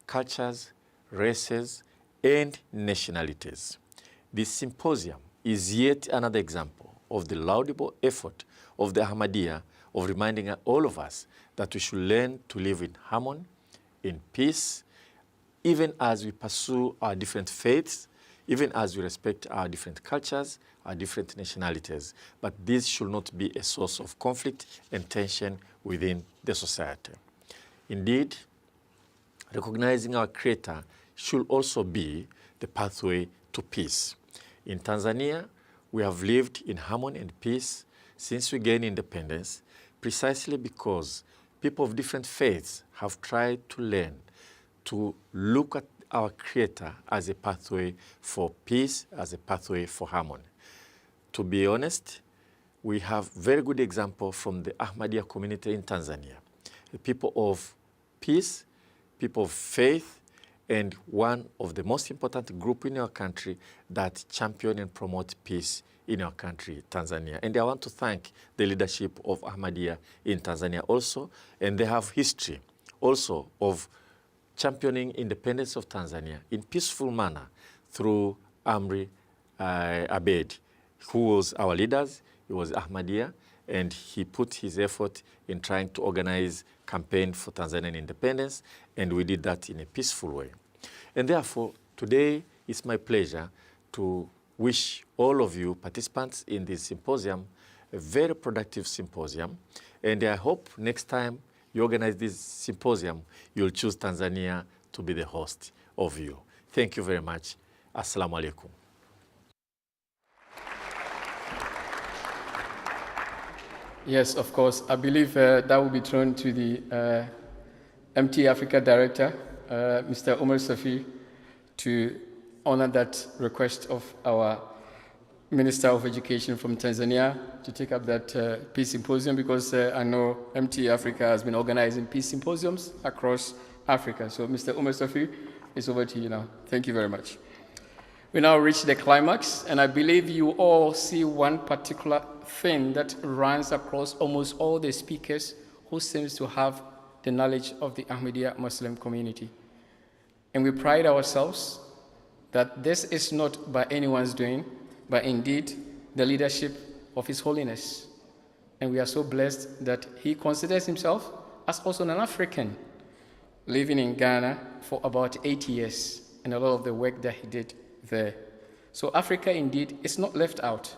cultures, races, and nationalities. This symposium is yet another example of the laudable effort of the Ahmadiyya of reminding all of us that we should learn to live in harmony, in peace, even as we pursue our different faiths, even as we respect our different cultures, our different nationalities. But this should not be a source of conflict and tension within the society. Indeed, recognizing our Creator should also be the pathway to peace. In Tanzania, we have lived in harmony and peace since we gained independence, precisely because people of different faiths have tried to learn to look at our Creator as a pathway for peace, as a pathway for harmony. To be honest, we have very good example from the Ahmadiyya community in Tanzania. The people of peace, people of faith, and one of the most important group in our country that champion and promote peace in our country, Tanzania. And I want to thank the leadership of Ahmadiyya in Tanzania also, and they have history also of championing independence of Tanzania in peaceful manner through Amri Abed, who was our leader. He was Ahmadiyya, and he put his effort in trying to organize campaign for Tanzanian independence, and we did that in a peaceful way. And therefore, today it's my pleasure to wish all of you participants in this symposium a very productive symposium, and I hope next time you organize this symposium, you'll choose Tanzania to be the host of you. Thank you very much. Assalamu alaikum. Yes, of course. I believe that will be thrown to the MT Africa Director, Mr. Omar Safi, to honor that request of our Minister of Education from Tanzania to take up that peace symposium, because I know MT Africa has been organizing peace symposiums across Africa. So Mr. Omar Safi, it's over to you now. Thank you very much. We now reach the climax, and I believe you all see one particular thing that runs across almost all the speakers who seems to have the knowledge of the Ahmadiyya Muslim community. And we pride ourselves that this is not by anyone's doing, but indeed the leadership of His Holiness. And we are so blessed that he considers himself as also an African, living in Ghana for about 8 years, and a lot of the work that he did there. So Africa indeed is not left out.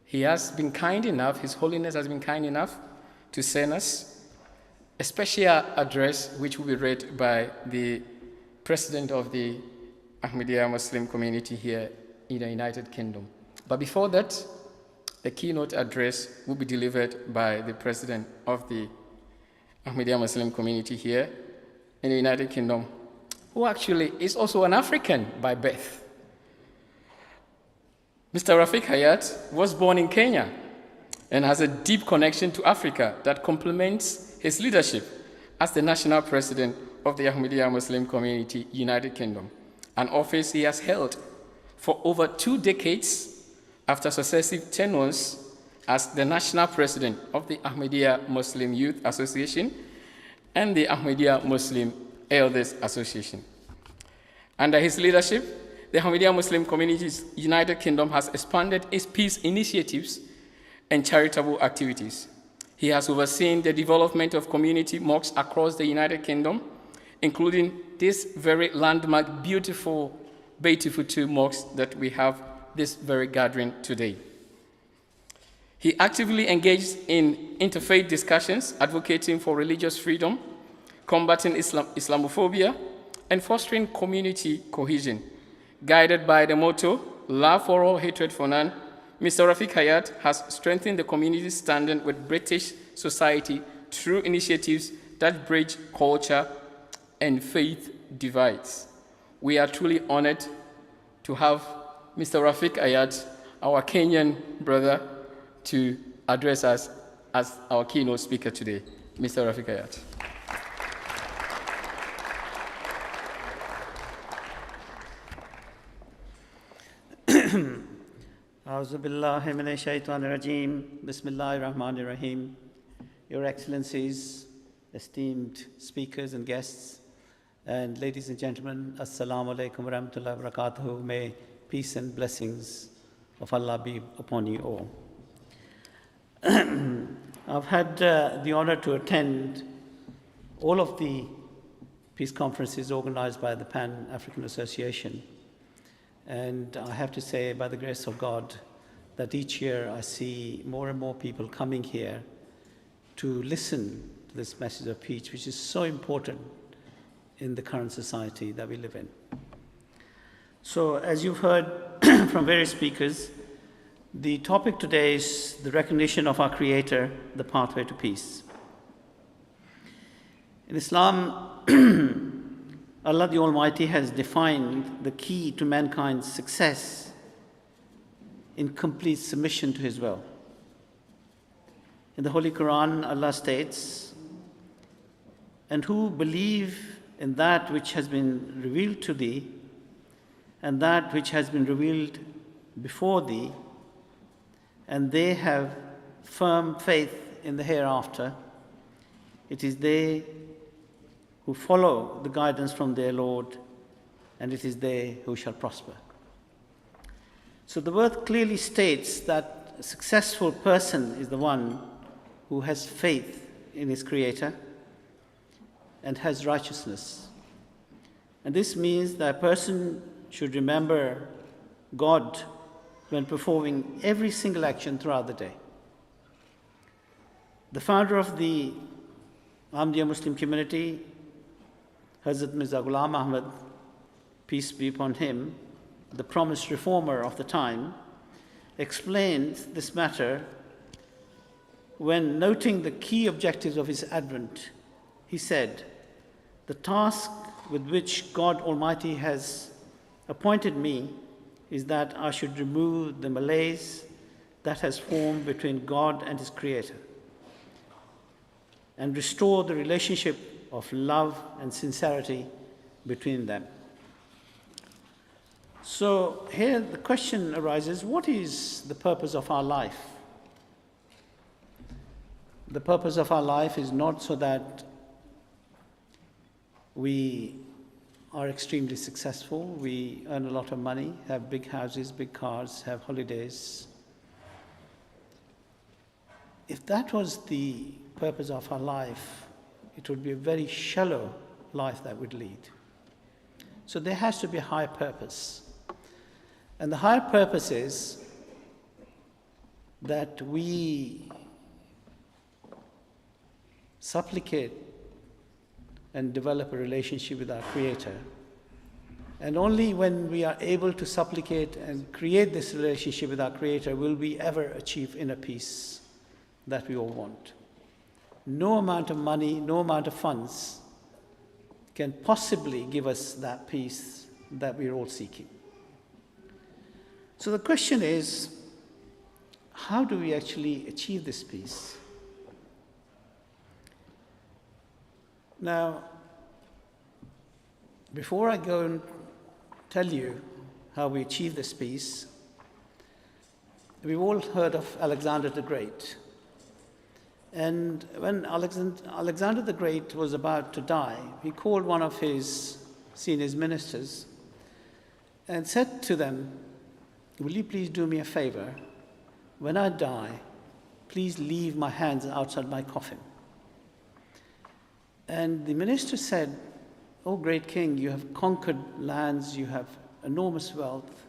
He has been kind enough, His Holiness has been kind enough to send us a special address which will be read by the President of the Ahmadiyya Muslim community here in the United Kingdom. But before that, the keynote address will be delivered by the President of the Ahmadiyya Muslim community here in the United Kingdom, who actually is also an African by birth. Mr. Rafiq Hayat was born in Kenya and has a deep connection to Africa that complements his leadership as the national president of the Ahmadiyya Muslim community, United Kingdom, an office he has held for over 2 decades after successive tenures as the national president of the Ahmadiyya Muslim Youth Association and the Ahmadiyya Muslim Elders Association. Under his leadership, the Ahmadiyya Muslim Community's United Kingdom has expanded its peace initiatives and charitable activities. He has overseen the development of community mosques across the United Kingdom, including this very landmark, beautiful Beit-il-Futuh mosque that we have this very gathering today. He actively engaged in interfaith discussions, advocating for religious freedom, combating Islamophobia, and fostering community cohesion. Guided by the motto, love for all, hatred for none, Mr. Rafiq Hayat has strengthened the community's standing with British society through initiatives that bridge culture and faith divides. We are truly honored to have Mr. Rafiq Hayat, our Kenyan brother, to address us as our keynote speaker today. Mr. Rafiq Hayat. A'udhu billahi minash shaitanir rajeem. Bismillahir Rahmanir Rahim. Your Excellencies, esteemed speakers and guests, and ladies and gentlemen, Assalamu alaikum wa rahmatullahi wa barakatuhu. May peace and blessings of Allah be upon you all. I've had the honor to attend all of the peace conferences organized by the Pan-African Association. And I have to say, by the grace of God, that each year I see more and more people coming here to listen to this message of peace, which is so important in the current society that we live in. So, as you've heard from various speakers, the topic today is the recognition of our Creator, the pathway to peace. In Islam, Allah the Almighty has defined the key to mankind's success in complete submission to His will. In the Holy Quran, Allah states, "And who believe in that which has been revealed to thee, and that which has been revealed before thee, and they have firm faith in the hereafter, it is they who follow the guidance from their Lord, and it is they who shall prosper." So the word clearly states that a successful person is the one who has faith in his Creator and has righteousness. And this means that a person should remember God when performing every single action throughout the day. The founder of the Ahmadiyya Muslim community, Hazrat Mirza Ghulam Ahmad, peace be upon him, the promised reformer of the time, explained this matter when noting the key objectives of his advent. He said, "The task with which God Almighty has appointed me is that I should remove the malaise that has formed between God and His Creator and restore the relationship of love and sincerity between them." So here the question arises, what is the purpose of our life? The purpose of our life is not so that we are extremely successful, we earn a lot of money, have big houses, big cars, have holidays. If that was the purpose of our life, it would be a very shallow life that would lead. So there has to be a higher purpose. And the higher purpose is that we supplicate and develop a relationship with our Creator. And only when we are able to supplicate and create this relationship with our Creator will we ever achieve inner peace that we all want. No amount of money, no amount of funds can possibly give us that peace that we're all seeking. So the question is, how do we actually achieve this peace? Now, before I go and tell you how we achieve this peace, we've all heard of Alexander the Great. And when Alexander the Great was about to die, he called one of his senior ministers and said to them, "Will you please do me a favor? When I die, please leave my hands outside my coffin." And the minister said, "Oh, great king, you have conquered lands, you have enormous wealth,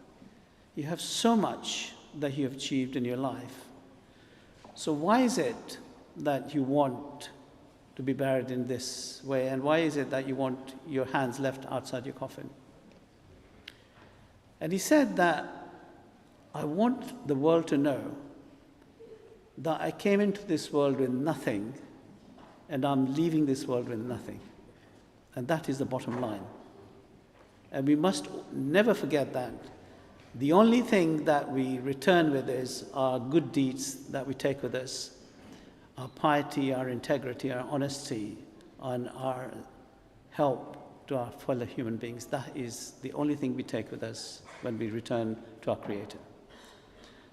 you have so much that you have achieved in your life. So why is it that you want to be buried in this way, and why is it that you want your hands left outside your coffin?" And he said that, "I want the world to know that I came into this world with nothing, and I'm leaving this world with nothing. And that is the bottom line. And we must never forget that. The only thing that we return with is our good deeds that we take with us, our piety, our integrity, our honesty, and our help to our fellow human beings. That is the only thing we take with us when we return to our Creator."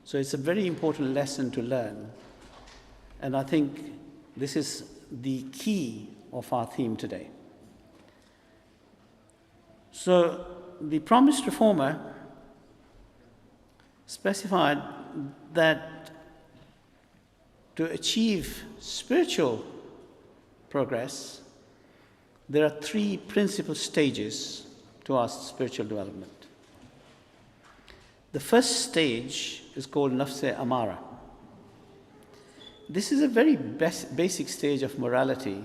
So it's a very important lesson to learn. And I think this is the key of our theme today. So the promised reformer specified that to achieve spiritual progress, there are three principal stages to our spiritual development. The first stage is called Nafs-e Amara. This is a very basic stage of morality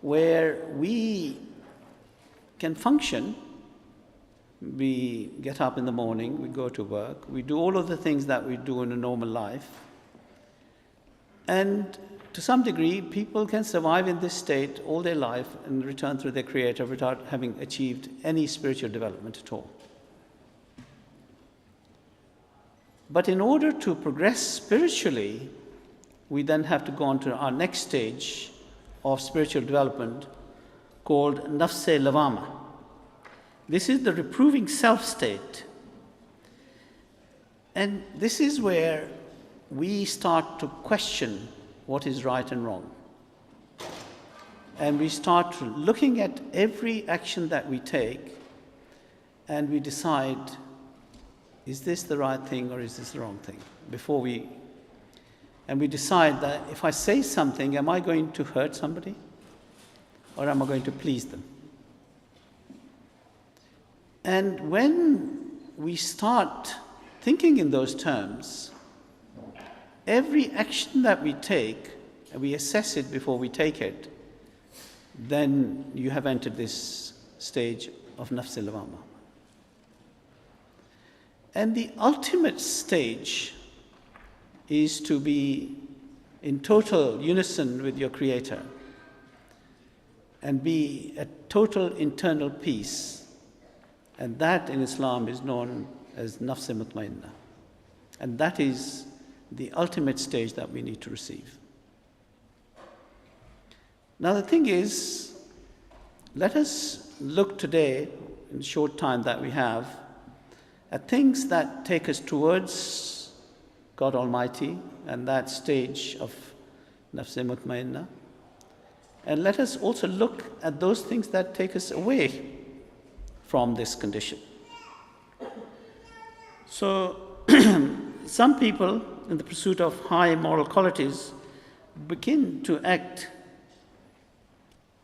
where we can function. We get up in the morning, we go to work, we do all of the things that we do in a normal life, and to some degree, people can survive in this state all their life and return to their Creator without having achieved any spiritual development at all. But in order to progress spiritually, we then have to go on to our next stage of spiritual development called nafs-e lawama. This is the reproving self state. And this is where we start to question what is right and wrong. And we start looking at every action that we take and we decide, is this the right thing or is this the wrong thing? And we decide that if I say something, am I going to hurt somebody or am I going to please them? And when we start thinking in those terms, every action that we take, and we assess it before we take it, then you have entered this stage of nafs-e lawama. And the ultimate stage is to be in total unison with your Creator and be at total internal peace. And that in Islam is known as nafs-e mutmainnah. And that is the ultimate stage that we need to receive. Now the thing is, let us look today, in the short time that we have, at things that take us towards God Almighty and that stage of nafs-e mutmainnah. And let us also look at those things that take us away from this condition. So, some people, in the pursuit of high moral qualities, begin to act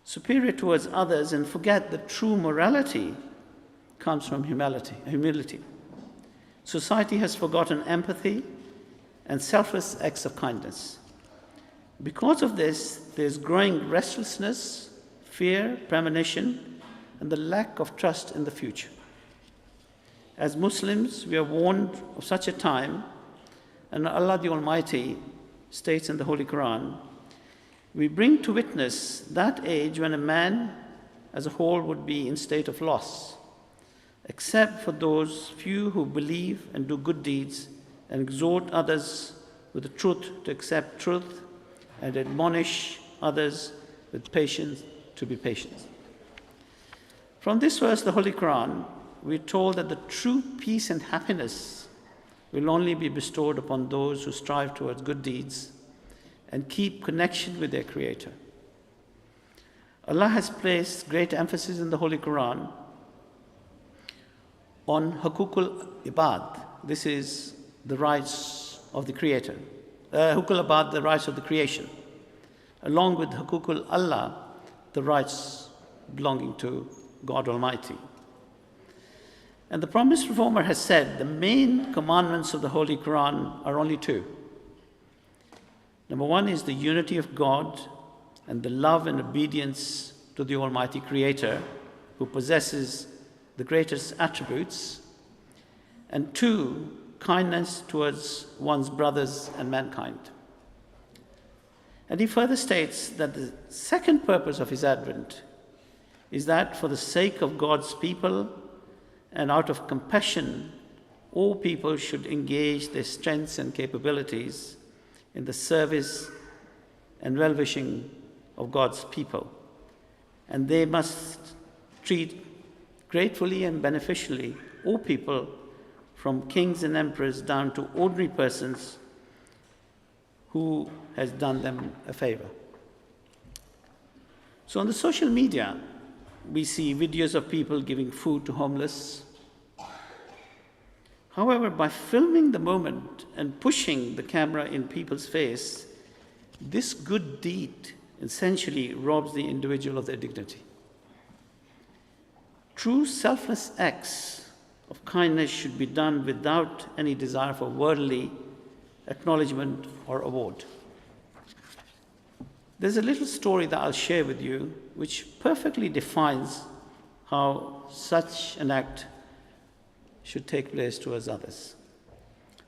superior towards others and forget that true morality comes from humility. Society has forgotten empathy and selfless acts of kindness. Because of this, there's growing restlessness, fear, premonition, and the lack of trust in the future. As Muslims, we are warned of such a time, and Allah the Almighty states in the Holy Quran, we bring to witness that age when a man as a whole would be in state of loss, except for those few who believe and do good deeds and exhort others with the truth to accept truth and admonish others with patience to be patient. From this verse, the Holy Quran, we're told that the true peace and happiness will only be bestowed upon those who strive towards good deeds and keep connection with their Creator. Allah has placed great emphasis in the Holy Quran on hukukul ibad. This is the rights of the Creator. Hukukul ibad, the rights of the creation. Along with hukukul Allah, the rights belonging to God Almighty. And the promised reformer has said the main commandments of the Holy Quran are only two. Number one is the unity of God and the love and obedience to the Almighty Creator, who possesses the greatest attributes. And two, kindness towards one's brothers and mankind. And he further states that the second purpose of his advent is that for the sake of God's people and out of compassion, all people should engage their strengths and capabilities in the service and well-wishing of God's people. And they must treat gratefully and beneficially all people, from kings and emperors down to ordinary persons who has done them a favor. So on the social media, we see videos of people giving food to homeless. However, by filming the moment and pushing the camera in people's face, this good deed essentially robs the individual of their dignity. True selfless acts of kindness should be done without any desire for worldly acknowledgement or award. There's a little story that I'll share with you which perfectly defines how such an act should take place towards others.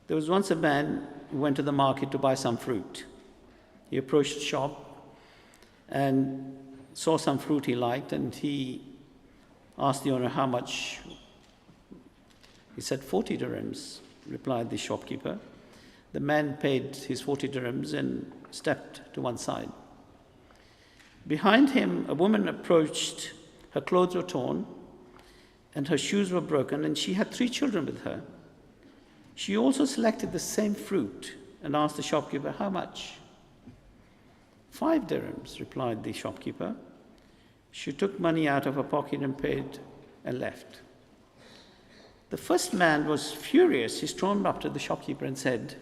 There was once a man who went to the market to buy some fruit. He approached the shop and saw some fruit he liked, and he asked the owner how much. He said 40 dirhams, replied the shopkeeper. The man paid his 40 dirhams and stepped to one side. Behind him, a woman approached. Her clothes were torn and her shoes were broken, and she had 3 children with her. She also selected the same fruit and asked the shopkeeper, how much? 5 dirhams, replied the shopkeeper. She took money out of her pocket and paid and left. The first man was furious. He stormed up to the shopkeeper and said,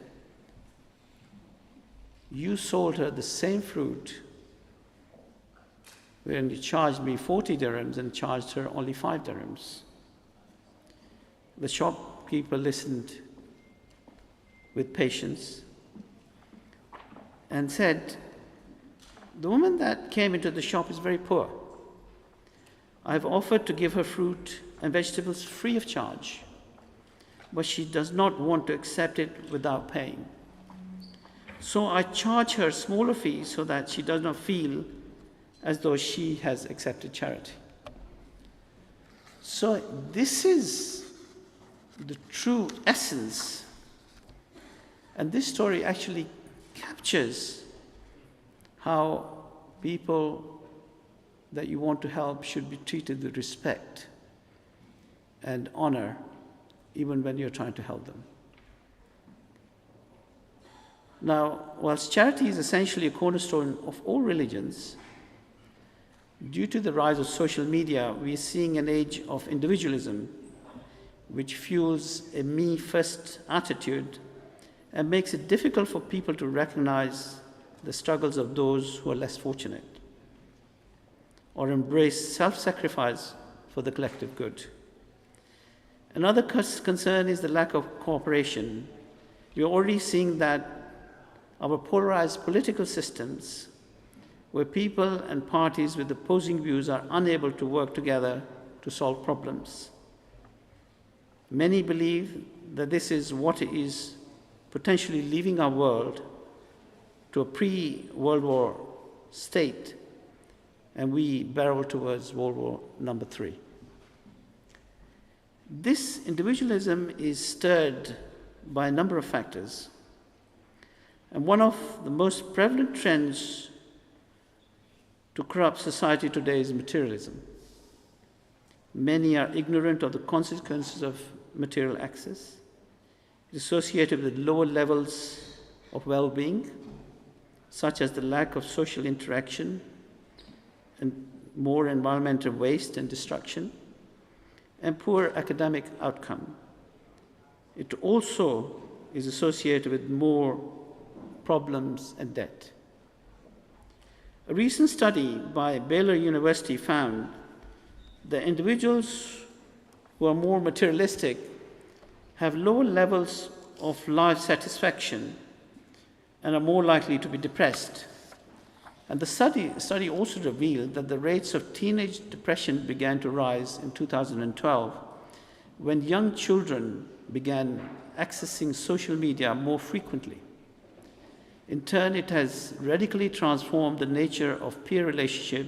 you sold her the same fruit when you charged me 40 dirhams and charged her only 5 dirhams. The shopkeeper listened with patience and said, the woman that came into the shop is very poor. I've offered to give her fruit and vegetables free of charge, but she does not want to accept it without paying. So I charge her smaller fees so that she does not feel as though she has accepted charity. So this is the true essence. And this story actually captures how people that you want to help should be treated with respect and honor, even when you're trying to help them. Now, whilst charity is essentially a cornerstone of all religions, due to the rise of social media, we are seeing an age of individualism, which fuels a me-first attitude and makes it difficult for people to recognize the struggles of those who are less fortunate or embrace self-sacrifice for the collective good. Another concern is the lack of cooperation. We are already seeing that our polarized political systems, where people and parties with opposing views are unable to work together to solve problems. Many believe that this is what is potentially leaving our world to a pre-World War state, and we barrel towards World War III. This individualism is stirred by a number of factors, and one of the most prevalent trends to corrupt society today is materialism. Many are ignorant of the consequences of material access. It is associated with lower levels of well-being, such as the lack of social interaction and more environmental waste and destruction, and poor academic outcome. It also is associated with more problems and debt. A recent study by Baylor University found that individuals who are more materialistic have lower levels of life satisfaction and are more likely to be depressed. And the study also revealed that the rates of teenage depression began to rise in 2012 when young children began accessing social media more frequently. In turn, it has radically transformed the nature of peer relationship,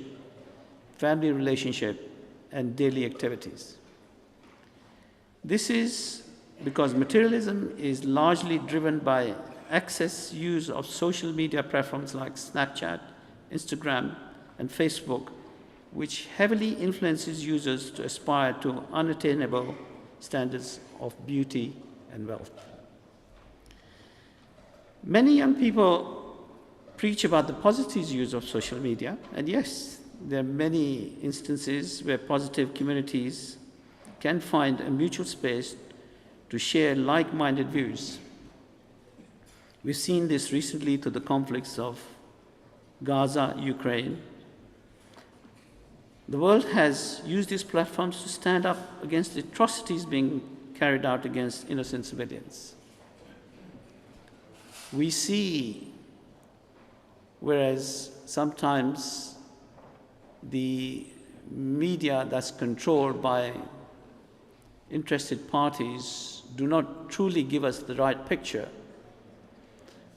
family relationship, and daily activities. This is because materialism is largely driven by excess use of social media platforms like Snapchat, Instagram, and Facebook, which heavily influences users to aspire to unattainable standards of beauty and wealth. Many young people preach about the positive use of social media, and yes, there are many instances where positive communities can find a mutual space to share like-minded views. We've seen this recently through the conflicts of Gaza, Ukraine. The world has used these platforms to stand up against the atrocities being carried out against innocent civilians. We see, whereas sometimes the media that's controlled by interested parties do not truly give us the right picture,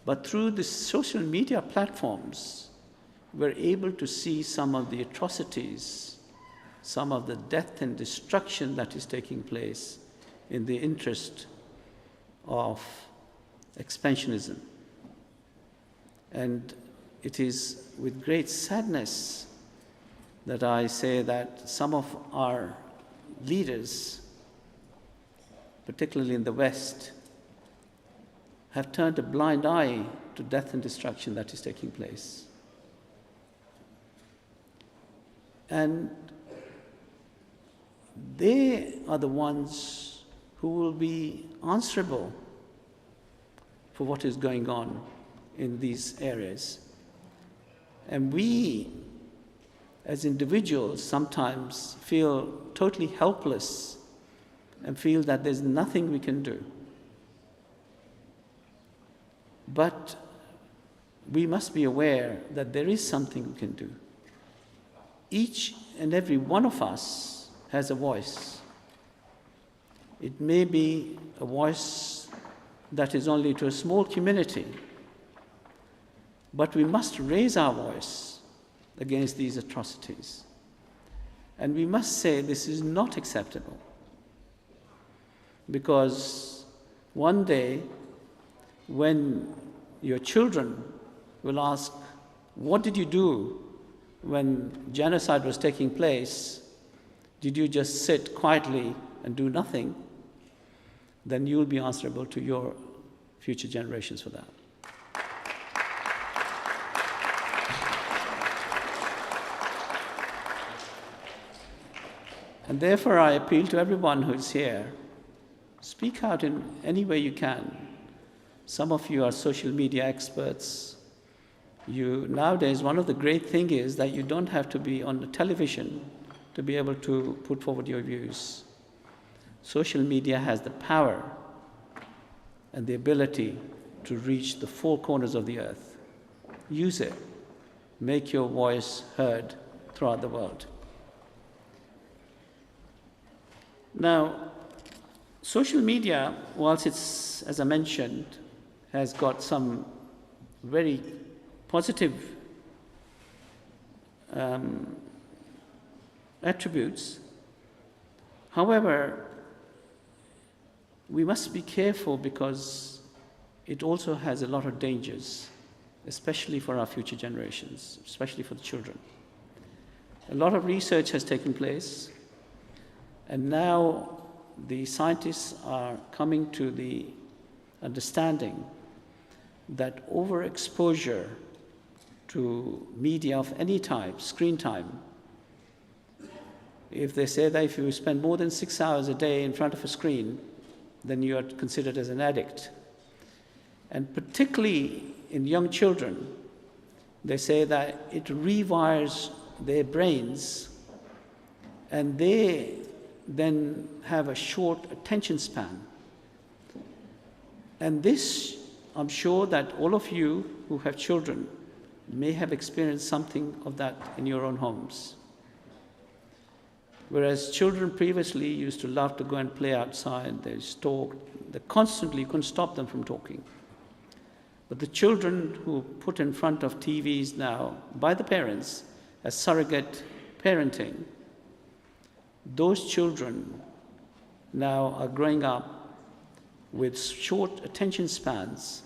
But through the social media platforms, we're able to see some of the atrocities, some of the death and destruction that is taking place in the interest of expansionism. And it is with great sadness that I say that some of our leaders, particularly in the West, have turned a blind eye to death and destruction that is taking place. And they are the ones who will be answerable for what is going on in these areas. And we, as individuals, sometimes feel totally helpless and feel that there's nothing we can do. But we must be aware that there is something we can do. Each and every one of us has a voice. It may be a voice that is only to a small community, but we must raise our voice against these atrocities. And we must say this is not acceptable, because one day when your children will ask, what did you do when genocide was taking place? Did you just sit quietly and do nothing? Then you will be answerable to your future generations for that. And therefore I appeal to everyone who is here, speak out in any way you can. Some of you are social media experts. Nowadays, one of the great things is that you don't have to be on the television to be able to put forward your views. Social media has the power and the ability to reach the four corners of the earth. Use it. Make your voice heard throughout the world. Now, social media, whilst it's, as I mentioned, has got some very positive attributes. However, we must be careful because it also has a lot of dangers, especially for our future generations, especially for the children. A lot of research has taken place, and now the scientists are coming to the understanding that overexposure to media of any type, screen time, if they say that if you spend more than 6 hours a day in front of a screen, then you are considered as an addict. And particularly in young children, they say that it rewires their brains, and they then have a short attention span. And this, I'm sure that all of you who have children may have experienced something of that in your own homes. Whereas children previously used to love to go and play outside, they talk, they constantly couldn't stop them from talking. But the children who put in front of TVs now by the parents as surrogate parenting, those children now are growing up with short attention spans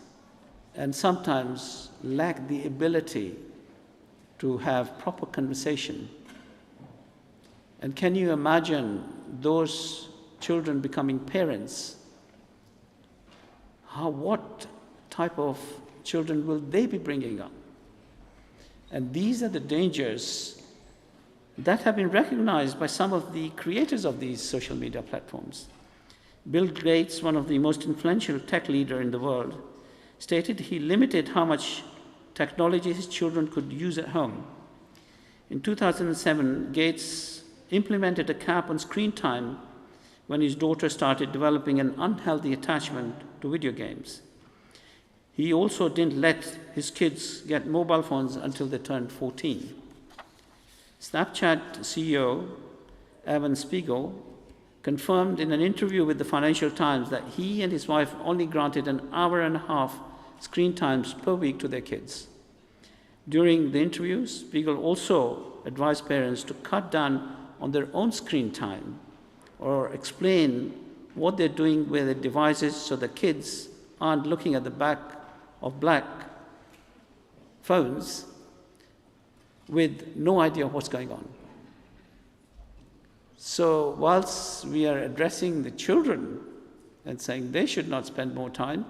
and sometimes lack the ability to have proper conversation. And can you imagine those children becoming parents? What type of children will they be bringing up? And these are the dangers that have been recognized by some of the creators of these social media platforms. Bill Gates, one of the most influential tech leaders in the world, stated he limited how much technology his children could use at home. In 2007, Gates implemented a cap on screen time when his daughter started developing an unhealthy attachment to video games. He also didn't let his kids get mobile phones until they turned 14. Snapchat CEO Evan Spiegel confirmed in an interview with the Financial Times that he and his wife only granted an hour and a half screen times per week to their kids. During the interviews, Spiegel also advised parents to cut down on their own screen time or explain what they're doing with the devices so the kids aren't looking at the back of black phones with no idea of what's going on. So whilst we are addressing the children and saying they should not spend more time,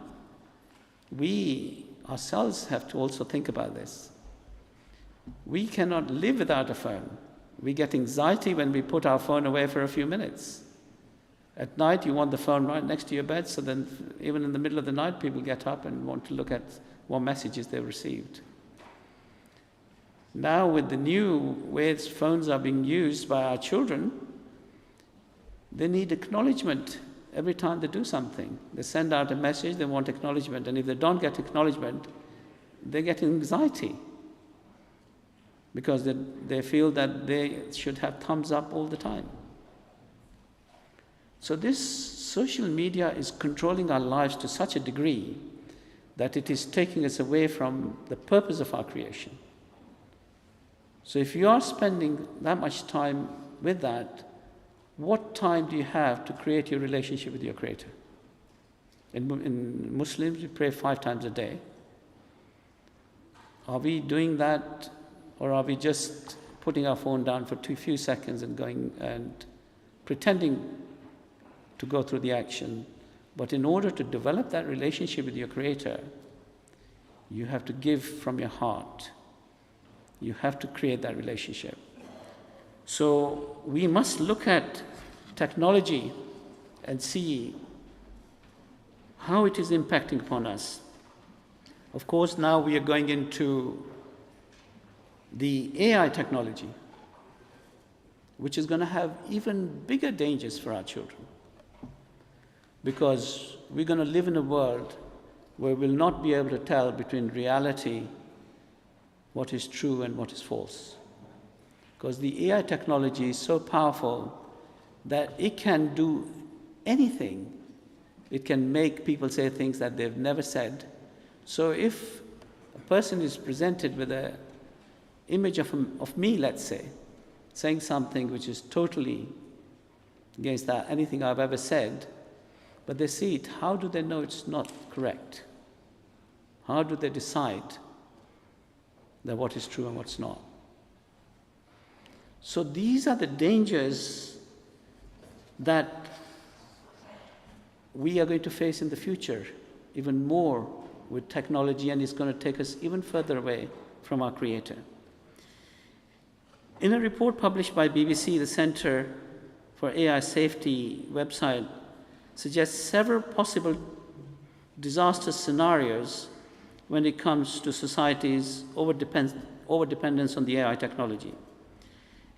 we ourselves have to also think about this. We cannot live without a phone. We get anxiety when we put our phone away for a few minutes. At night, you want the phone right next to your bed, so then even in the middle of the night, people get up and want to look at what messages they've received. Now, with the new ways phones are being used by our children, they need acknowledgement every time they do something. They send out a message, they want acknowledgement, and if they don't get acknowledgement, they get anxiety because they feel that they should have thumbs up all the time. So this social media is controlling our lives to such a degree that it is taking us away from the purpose of our creation. So if you are spending that much time with that, what time do you have to create your relationship with your Creator? In Muslims, we pray 5 times a day. Are we doing that, or are we just putting our phone down for a few seconds and going and pretending to go through the action? But in order to develop that relationship with your Creator, you have to give from your heart. You have to create that relationship. So we must look at technology and see how it is impacting upon us. Of course, now we are going into the AI technology, which is going to have even bigger dangers for our children, because we're going to live in a world where we'll not be able to tell between reality, what is true and what is false. Because the AI technology is so powerful that it can do anything. It can make people say things that they've never said. So if a person is presented with an image of me, let's say, saying something which is totally against anything I've ever said, but they see it, how do they know it's not correct? How do they decide that what is true and what's not? So these are the dangers that we are going to face in the future, even more with technology, and it's going to take us even further away from our Creator. In a report published by BBC, the Centre for AI Safety website suggests several possible disaster scenarios when it comes to society's overdependence on the AI technology.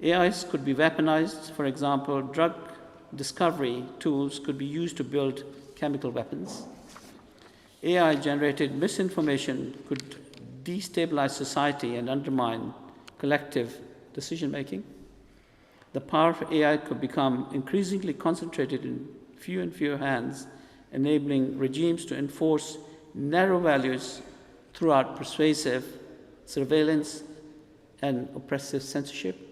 AIs could be weaponized. For example, drug discovery tools could be used to build chemical weapons. AI-generated misinformation could destabilize society and undermine collective decision-making. The power of AI could become increasingly concentrated in fewer and fewer hands, enabling regimes to enforce narrow values throughout persuasive surveillance and oppressive censorship.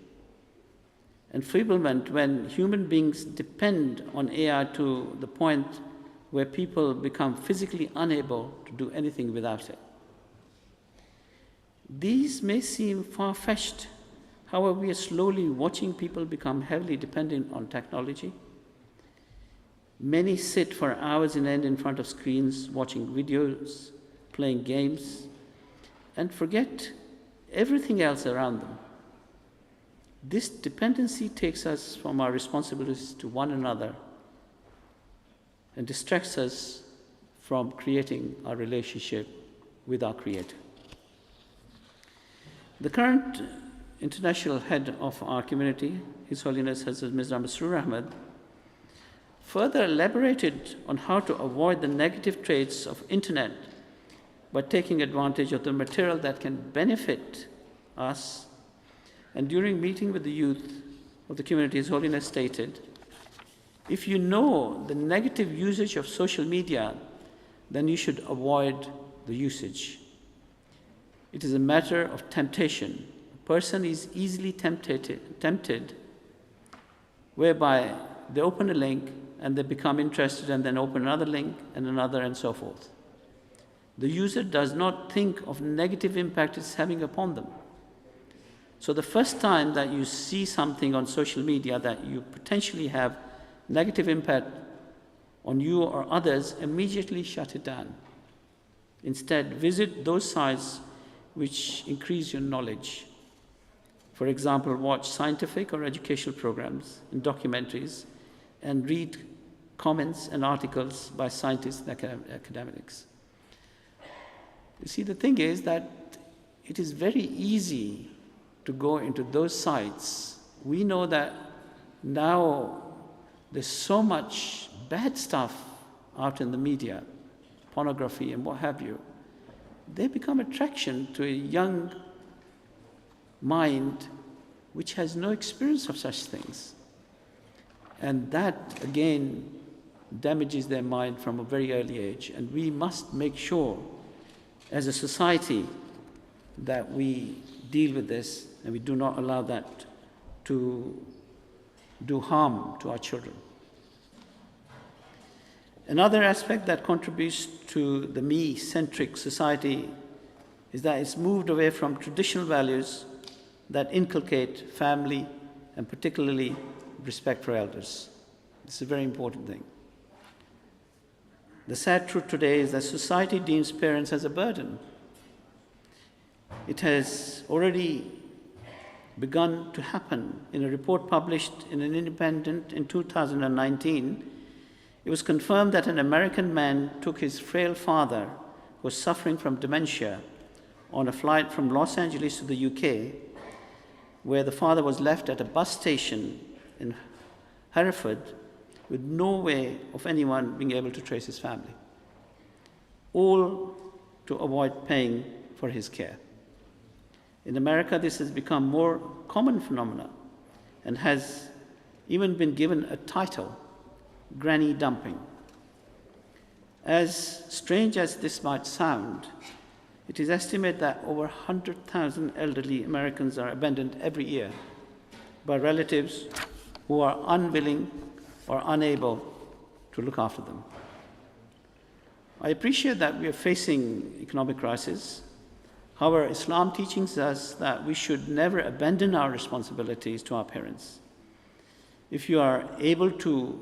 Enfeeblement, when human beings depend on AI to the point where people become physically unable to do anything without it. These may seem far-fetched. However, we are slowly watching people become heavily dependent on technology. Many sit for hours on end in front of screens, watching videos, playing games, and forget everything else around them. This dependency takes us from our responsibilities to one another and distracts us from creating our relationship with our Creator. The current international head of our community, His Holiness Hazrat Mirza Masroor Ahmad, further elaborated on how to avoid the negative traits of internet by taking advantage of the material that can benefit us. And during meeting with the youth of the community, His Holiness stated, if you know the negative usage of social media, then you should avoid the usage. It is a matter of temptation. A person is easily tempted, whereby they open a link and they become interested and then open another link and another and so forth. The user does not think of negative impact it's having upon them. So the first time that you see something on social media that you potentially have negative impact on you or others, immediately shut it down. Instead, visit those sites which increase your knowledge. For example, watch scientific or educational programs and documentaries and read comments and articles by scientists and academics. You see, the thing is that it is very easy to go into those sites. We know that now there's so much bad stuff out in the media, pornography and what have you. They become attraction to a young mind which has no experience of such things. And that, again, damages their mind from a very early age. And we must make sure, as a society, that we deal with this and we do not allow that to do harm to our children. Another aspect that contributes to the me-centric society is that it's moved away from traditional values that inculcate family and particularly respect for elders. This is a very important thing. The sad truth today is that society deems parents as a burden. It has already begun to happen. In a report published in an Independent in 2019, it was confirmed that an American man took his frail father, who was suffering from dementia, on a flight from Los Angeles to the UK, where the father was left at a bus station in Hereford with no way of anyone being able to trace his family, all to avoid paying for his care. In America, this has become more common phenomena and has even been given a title, granny dumping. As strange as this might sound, it is estimated that over 100,000 elderly Americans are abandoned every year by relatives who are unwilling or unable to look after them. I appreciate that we are facing economic crisis. However, Islam teaches us that we should never abandon our responsibilities to our parents. If you are able to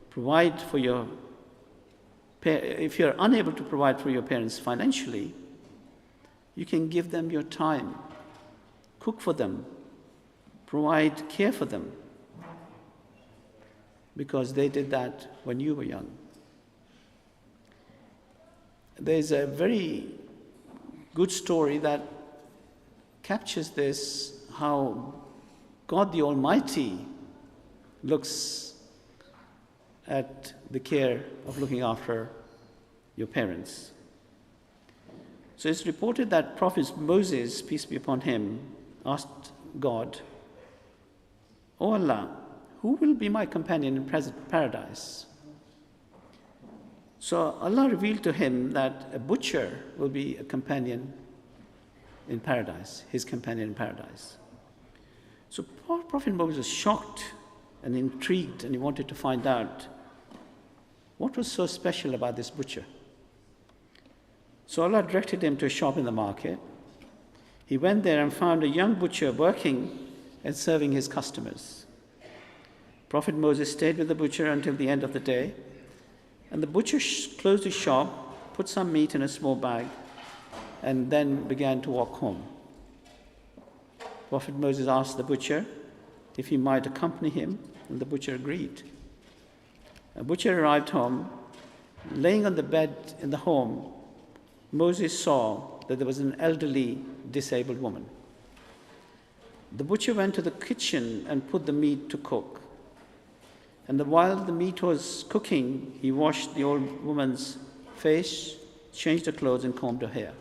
provide for if you're unable to provide for your parents financially, you can give them your time, cook for them, provide care for them, because they did that when you were young. There's a very good story that captures this, how God the Almighty looks at the care of looking after your parents. So it's reported that Prophet Moses, peace be upon him, asked God, "O Allah, who will be my companion in paradise?" So Allah revealed to him that a butcher will be a companion in paradise, his companion in paradise. So Prophet Moses was shocked and intrigued, and he wanted to find out what was so special about this butcher. So Allah directed him to a shop in the market. He went there and found a young butcher working and serving his customers. Prophet Moses stayed with the butcher until the end of the day, and the butcher closed his shop, put some meat in a small bag, and then began to walk home. Prophet Moses asked the butcher if he might accompany him, and the butcher agreed. A butcher arrived home. Laying on the bed in the home, Moses saw that there was an elderly, disabled woman. The butcher went to the kitchen and put the meat to cook. And while the meat was cooking, he washed the old woman's face, changed her clothes, and combed her hair.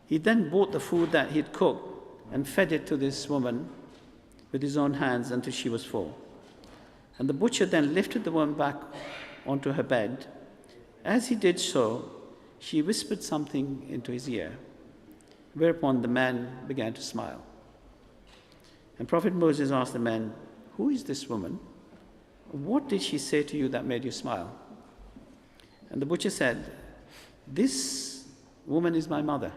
He then bought the food that he had cooked and fed it to this woman with his own hands until she was full. And the butcher then lifted the woman back onto her bed. As he did so, she whispered something into his ear, whereupon the man began to smile. And Prophet Moses asked the man, "Who is this woman? What did she say to you that made you smile?" And the butcher said, "This woman is my mother.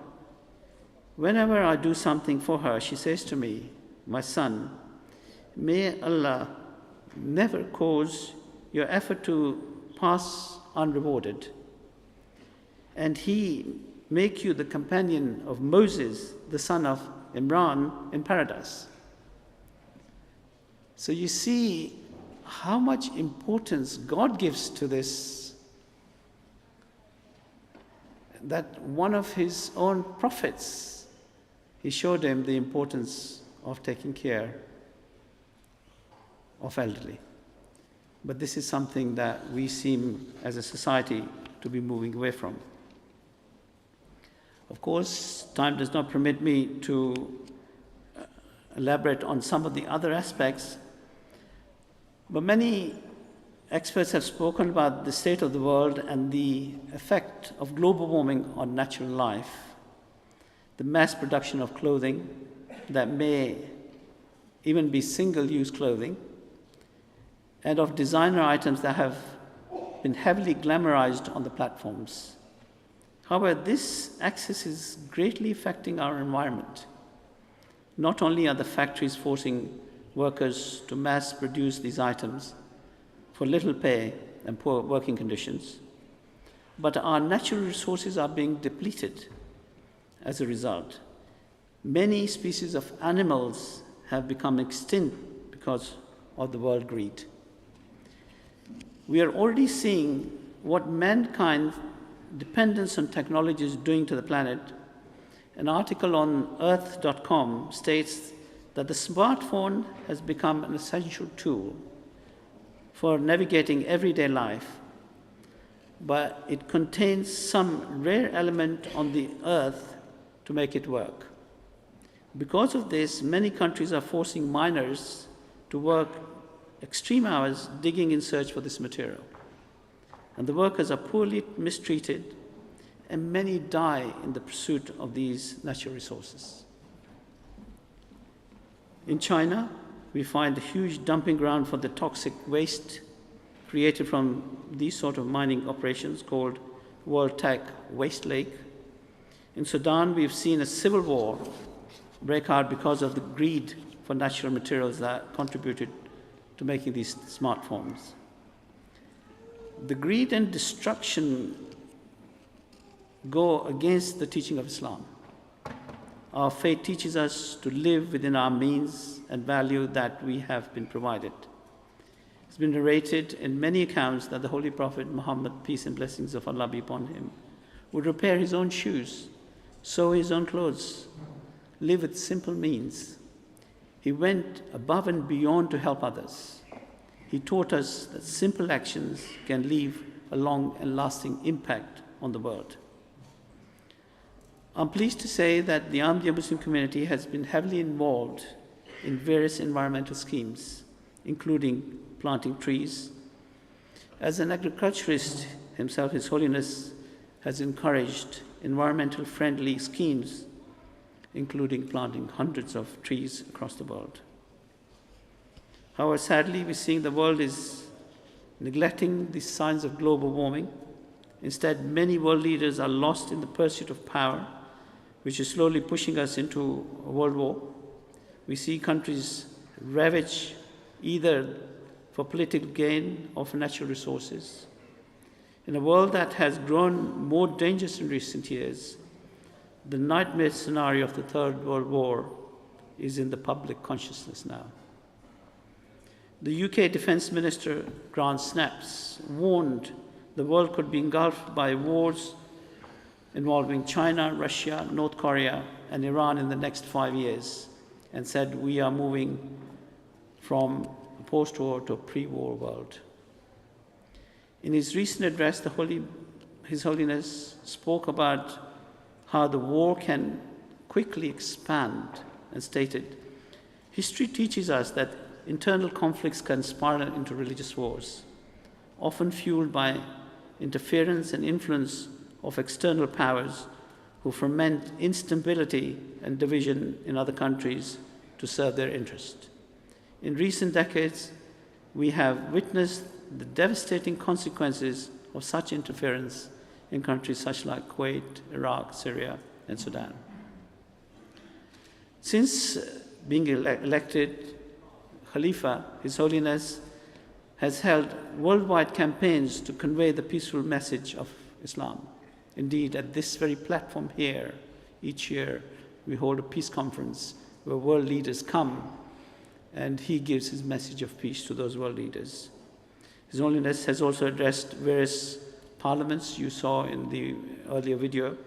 Whenever I do something for her, she says to me, 'My son, may Allah never cause your effort to pass unrewarded, and He make you the companion of Moses, the son of Imran, in paradise.'" So you see how much importance God gives to this, that one of his own prophets, he showed him the importance of taking care of elderly. But this is something that we seem as a society to be moving away from. Of course, time does not permit me to elaborate on some of the other aspects, but many experts have spoken about the state of the world and the effect of global warming on natural life, the mass production of clothing that may even be single-use clothing, and of designer items that have been heavily glamorized on the platforms. However, this access is greatly affecting our environment. Not only are the factories forcing workers to mass produce these items for little pay and poor working conditions, but our natural resources are being depleted as a result. Many species of animals have become extinct because of the world greed. We are already seeing what mankind's dependence on technology is doing to the planet. An article on earth.com states that the smartphone has become an essential tool for navigating everyday life, but it contains some rare element on the earth to make it work. Because of this, many countries are forcing miners to work extreme hours digging in search for this material. And the workers are poorly mistreated, and many die in the pursuit of these natural resources. In China, we find a huge dumping ground for the toxic waste created from these sort of mining operations called World Tech Waste Lake. In Sudan, we've seen a civil war break out because of the greed for natural materials that contributed to making these smartphones. The greed and destruction go against the teaching of Islam. Our faith teaches us to live within our means and value that we have been provided. It's been narrated in many accounts that the Holy Prophet Muhammad, peace and blessings of Allah be upon him, would repair his own shoes, sew his own clothes, live with simple means. He went above and beyond to help others. He taught us that simple actions can leave a long and lasting impact on the world. I'm pleased to say that the Ahmadiyya Muslim community has been heavily involved in various environmental schemes, including planting trees. As an agriculturist himself, His Holiness has encouraged environmental friendly schemes, including planting hundreds of trees across the world. However, sadly, we're seeing the world is neglecting the signs of global warming. Instead, many world leaders are lost in the pursuit of power, which is slowly pushing us into a world war. We see countries ravage either for political gain or for natural resources. In a world that has grown more dangerous in recent years, the nightmare scenario of the Third World War is in the public consciousness now. The UK Defence Minister, Grant Snapps, warned the world could be engulfed by wars involving China, Russia, North Korea, and Iran in the next 5 years, and said we are moving from a post-war to a pre-war world. In his recent address, His Holiness spoke about how the war can quickly expand and stated, "History teaches us that internal conflicts can spiral into religious wars, often fueled by interference and influence of external powers who foment instability and division in other countries to serve their interest. In recent decades, we have witnessed the devastating consequences of such interference in countries such like Kuwait, Iraq, Syria, and Sudan. Since being elected Khalifa, His Holiness has held worldwide campaigns to convey the peaceful message of Islam. Indeed, at this very platform here, each year we hold a peace conference where world leaders come and he gives his message of peace to those world leaders. His Holiness has also addressed various parliaments you saw in the earlier video.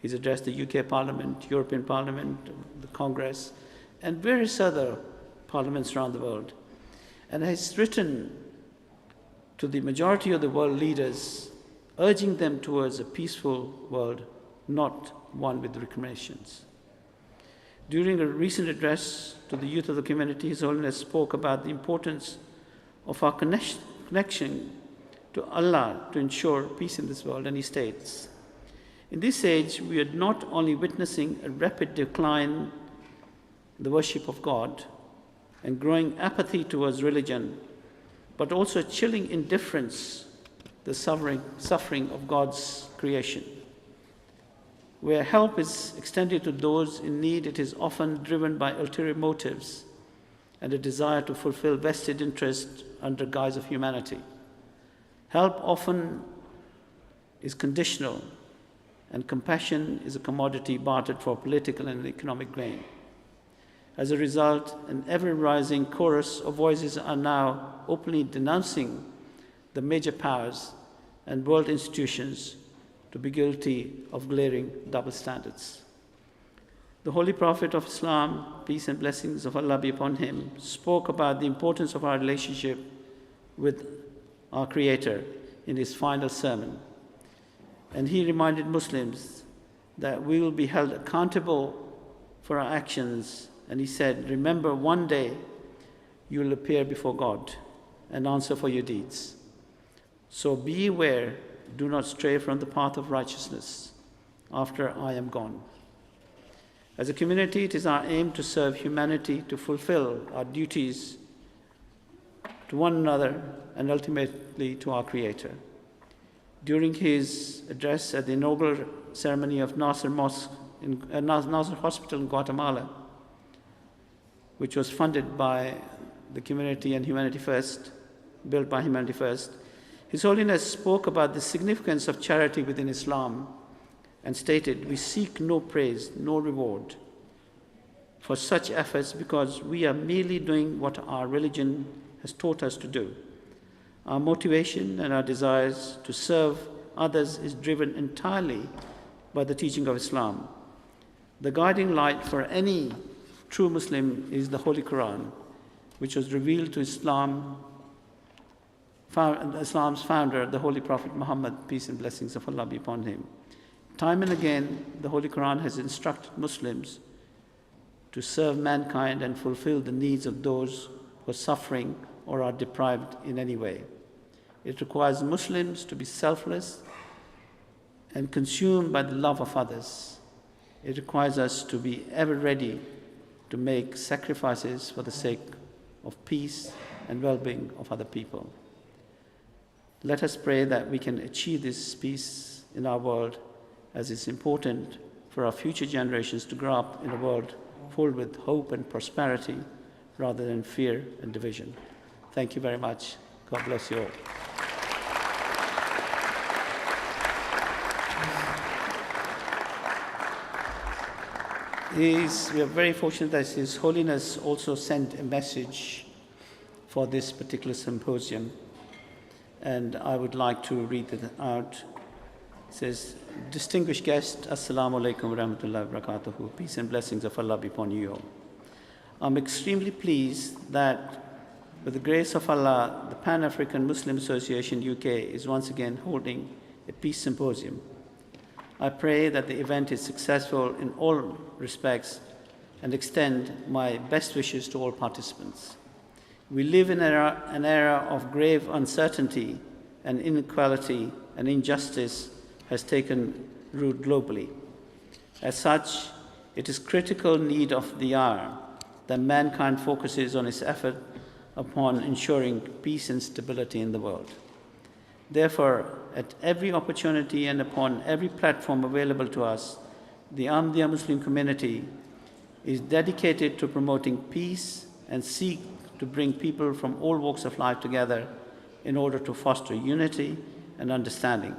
He's addressed the UK Parliament, European Parliament, the Congress, and various other parliaments around the world. And has written to the majority of the world leaders, urging them towards a peaceful world, not one with recriminations. During a recent address to the youth of the community, His Holiness spoke about the importance of our connection to Allah to ensure peace in this world, and he states, "In this age, we are not only witnessing a rapid decline in the worship of God and growing apathy towards religion, but also chilling indifference, the suffering of God's creation. Where help is extended to those in need, it is often driven by ulterior motives and a desire to fulfill vested interest under guise of humanity. Help often is conditional, and compassion is a commodity bartered for political and economic gain. As a result, an ever-rising chorus of voices are now openly denouncing the major powers and world institutions to be guilty of glaring double standards. The Holy Prophet of Islam, peace and blessings of Allah be upon him, spoke about the importance of our relationship with our Creator in his final sermon. And he reminded Muslims that we will be held accountable for our actions. And he said, remember, one day you will appear before God and answer for your deeds. So be aware, do not stray from the path of righteousness after I am gone. As a community, it is our aim to serve humanity, to fulfill our duties to one another and ultimately to our Creator. During his address at the inaugural ceremony of Nasser Hospital in Guatemala, which was funded by the community and Humanity First, built by Humanity First, His Holiness spoke about the significance of charity within Islam and stated, we seek no praise, no reward for such efforts because we are merely doing what our religion has taught us to do. Our motivation and our desires to serve others is driven entirely by the teaching of Islam. The guiding light for any true Muslim is the Holy Quran, which was revealed to Islam's founder, the Holy Prophet Muhammad, peace and blessings of Allah be upon him. Time and again, the Holy Quran has instructed Muslims to serve mankind and fulfill the needs of those who are suffering or are deprived in any way. It requires Muslims to be selfless and consumed by the love of others. It requires us to be ever ready to make sacrifices for the sake of peace and well-being of other people. Let us pray that we can achieve this peace in our world, as it's important for our future generations to grow up in a world filled with hope and prosperity rather than fear and division. Thank you very much. God bless you all. We are very fortunate that His Holiness also sent a message for this particular symposium, and I would like to read it out. It says, distinguished guests, Assalamu alaikum wa rahmatullahi wa barakatuhu. Peace and blessings of Allah be upon you all. I'm extremely pleased that with the grace of Allah, the Pan-African Muslim Association UK is once again holding a peace symposium. I pray that the event is successful in all respects and extend my best wishes to all participants. We live in an era of grave uncertainty and inequality and injustice has taken root globally. As such, it is critical need of the hour that mankind focuses on its effort upon ensuring peace and stability in the world. Therefore, at every opportunity and upon every platform available to us, the Ahmadiyya Muslim community is dedicated to promoting peace and seek to bring people from all walks of life together in order to foster unity and understanding.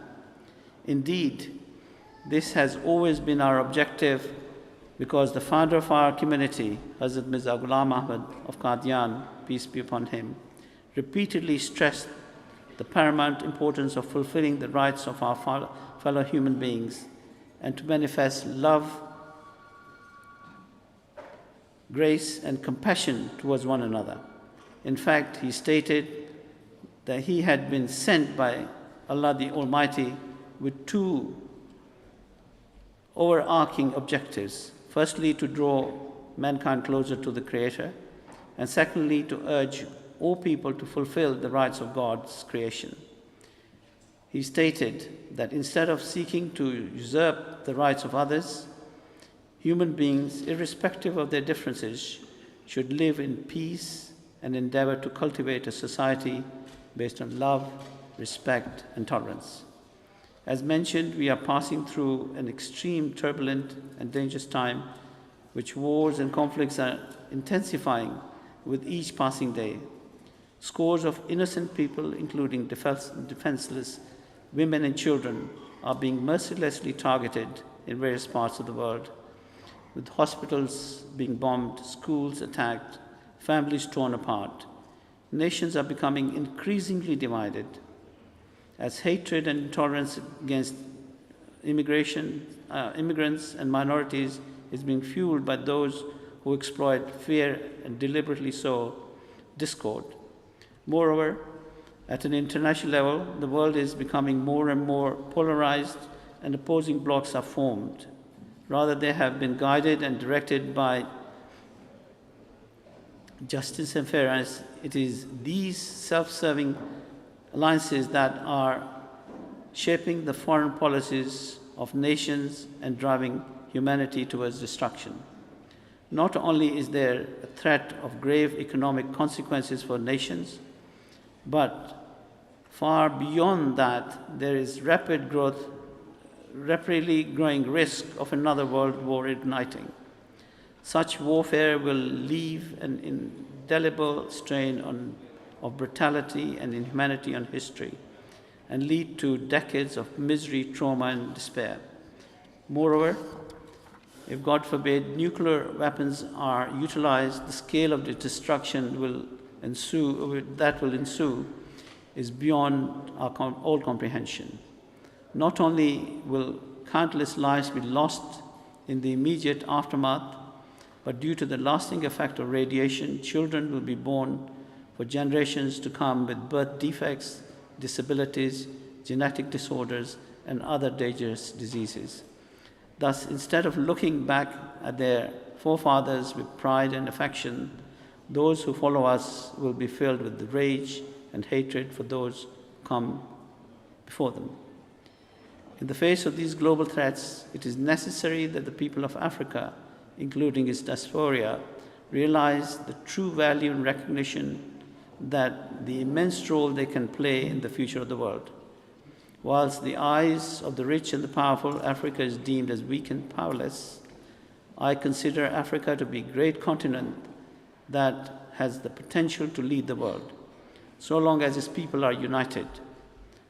Indeed, this has always been our objective because the founder of our community, Hazrat Mirza Ghulam Ahmad of Qadian, peace be upon him, repeatedly stressed the paramount importance of fulfilling the rights of our fellow human beings and to manifest love, grace, and compassion towards one another. In fact, he stated that he had been sent by Allah the Almighty with two overarching objectives. Firstly, to draw mankind closer to the Creator, and secondly, to urge all people to fulfill the rights of God's creation. He stated that instead of seeking to usurp the rights of others, human beings, irrespective of their differences, should live in peace and endeavor to cultivate a society based on love, respect, and tolerance. As mentioned, we are passing through an extreme, turbulent, and dangerous time, which wars and conflicts are intensifying with each passing day. Scores of innocent people, including defenseless women and children, are being mercilessly targeted in various parts of the world, with hospitals being bombed, schools attacked, families torn apart. Nations are becoming increasingly divided as hatred and intolerance against immigrants and minorities is being fueled by those who exploit fear and deliberately sow discord. Moreover, at an international level, the world is becoming more and more polarized and opposing blocs are formed. Rather, they have been guided and directed by justice and fairness. It is these self-serving alliances that are shaping the foreign policies of nations and driving humanity towards destruction. Not only is there a threat of grave economic consequences for nations, but far beyond that, there is rapidly growing risk of another world war igniting. Such warfare will leave an indelible strain of brutality and inhumanity on history and lead to decades of misery, trauma, and despair. Moreover, if God forbid nuclear weapons are utilized, the scale of the destruction that will ensue is beyond all comprehension. Not only will countless lives be lost in the immediate aftermath, but due to the lasting effect of radiation, children will be born for generations to come with birth defects, disabilities, genetic disorders, and other dangerous diseases. Thus, instead of looking back at their forefathers with pride and affection, those who follow us will be filled with rage and hatred for those who come before them. In the face of these global threats, it is necessary that the people of Africa, including its diaspora, realize the true value and recognition that the immense role they can play in the future of the world. Whilst the eyes of the rich and the powerful, Africa is deemed as weak and powerless, I consider Africa to be a great continent that has the potential to lead the world, so long as its people are united.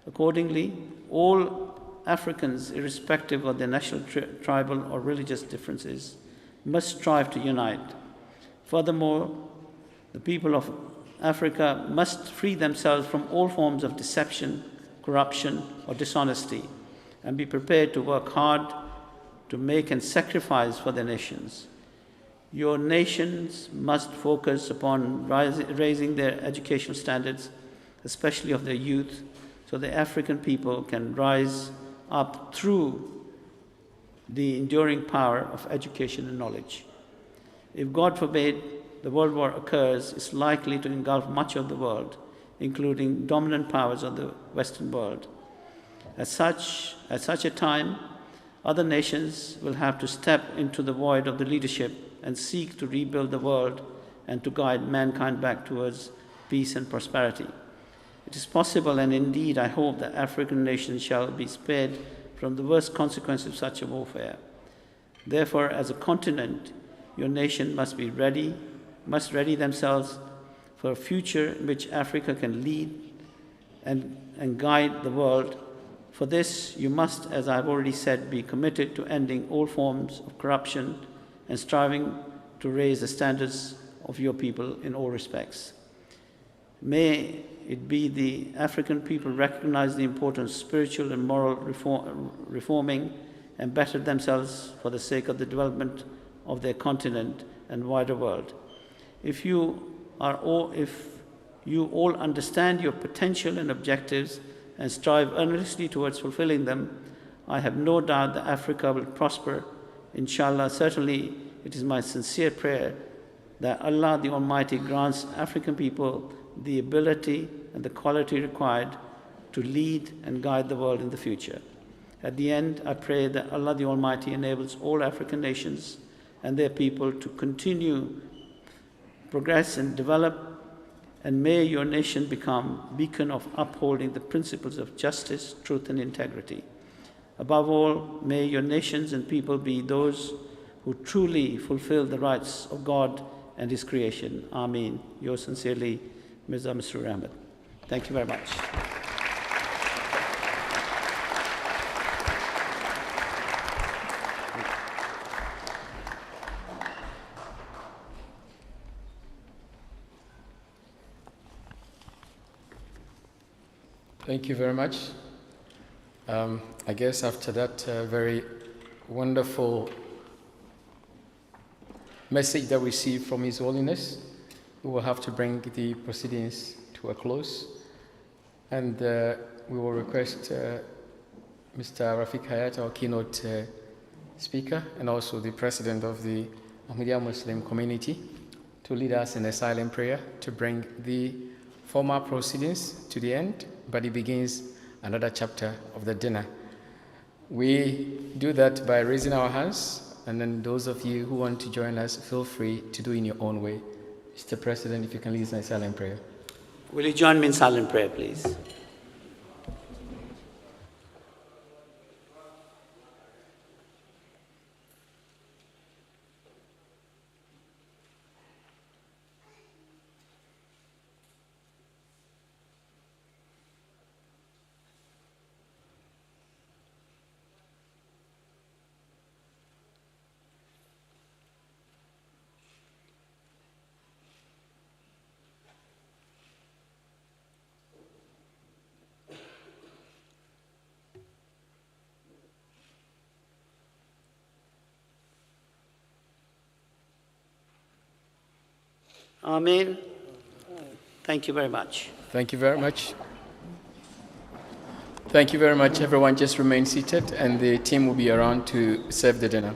Accordingly, all Africans, irrespective of their national, tribal, or religious differences, must strive to unite. Furthermore, the people of Africa must free themselves from all forms of deception, corruption, or dishonesty, and be prepared to work hard to make and sacrifice for their nations. Your nations must focus upon raising their educational standards, especially of their youth, so the African people can rise up through the enduring power of education and knowledge. If God forbid the world war occurs, it's likely to engulf much of the world, including dominant powers of the Western world. At such a time, other nations will have to step into the void of the leadership and seek to rebuild the world and to guide mankind back towards peace and prosperity. It is possible, and indeed I hope, that African nations shall be spared from the worst consequences of such a warfare. Therefore, as a continent, your nation must ready themselves for a future in which Africa can lead and guide the world. For this, you must, as I've already said, be committed to ending all forms of corruption and striving to raise the standards of your people in all respects. May it be the African people recognize the importance of spiritual and moral reforming and better themselves for the sake of the development of their continent and wider world. If you all understand your potential and objectives and strive earnestly towards fulfilling them, I have no doubt that Africa will prosper. Inshallah, certainly it is my sincere prayer that Allah the Almighty grants African people the ability and the quality required to lead and guide the world in the future. At the end, I pray that Allah the Almighty enables all African nations and their people to continue, progress and develop, and may your nation become a beacon of upholding the principles of justice, truth and integrity. Above all, may your nations and people be those who truly fulfill the rights of God and His creation. Ameen. Yours sincerely, Mirza Masroor Ahmed. Thank you very much. Thank you very much. I guess after that very wonderful message that we received from His Holiness, we will have to bring the proceedings to a close. And we will request Mr. Rafiq Hayat, our keynote speaker, and also the president of the Ahmadiyya Muslim community, to lead us in a silent prayer to bring the formal proceedings to the end, but it begins another chapter of the dinner. We do that by raising our hands, and then those of you who want to join us, feel free to do in your own way. Mr. President, if you can lead us in a silent prayer. Will you join me in silent prayer, please? Amen. Thank you very much. Thank you very much. Thank you very much, everyone. Just remain seated, and the team will be around to serve the dinner.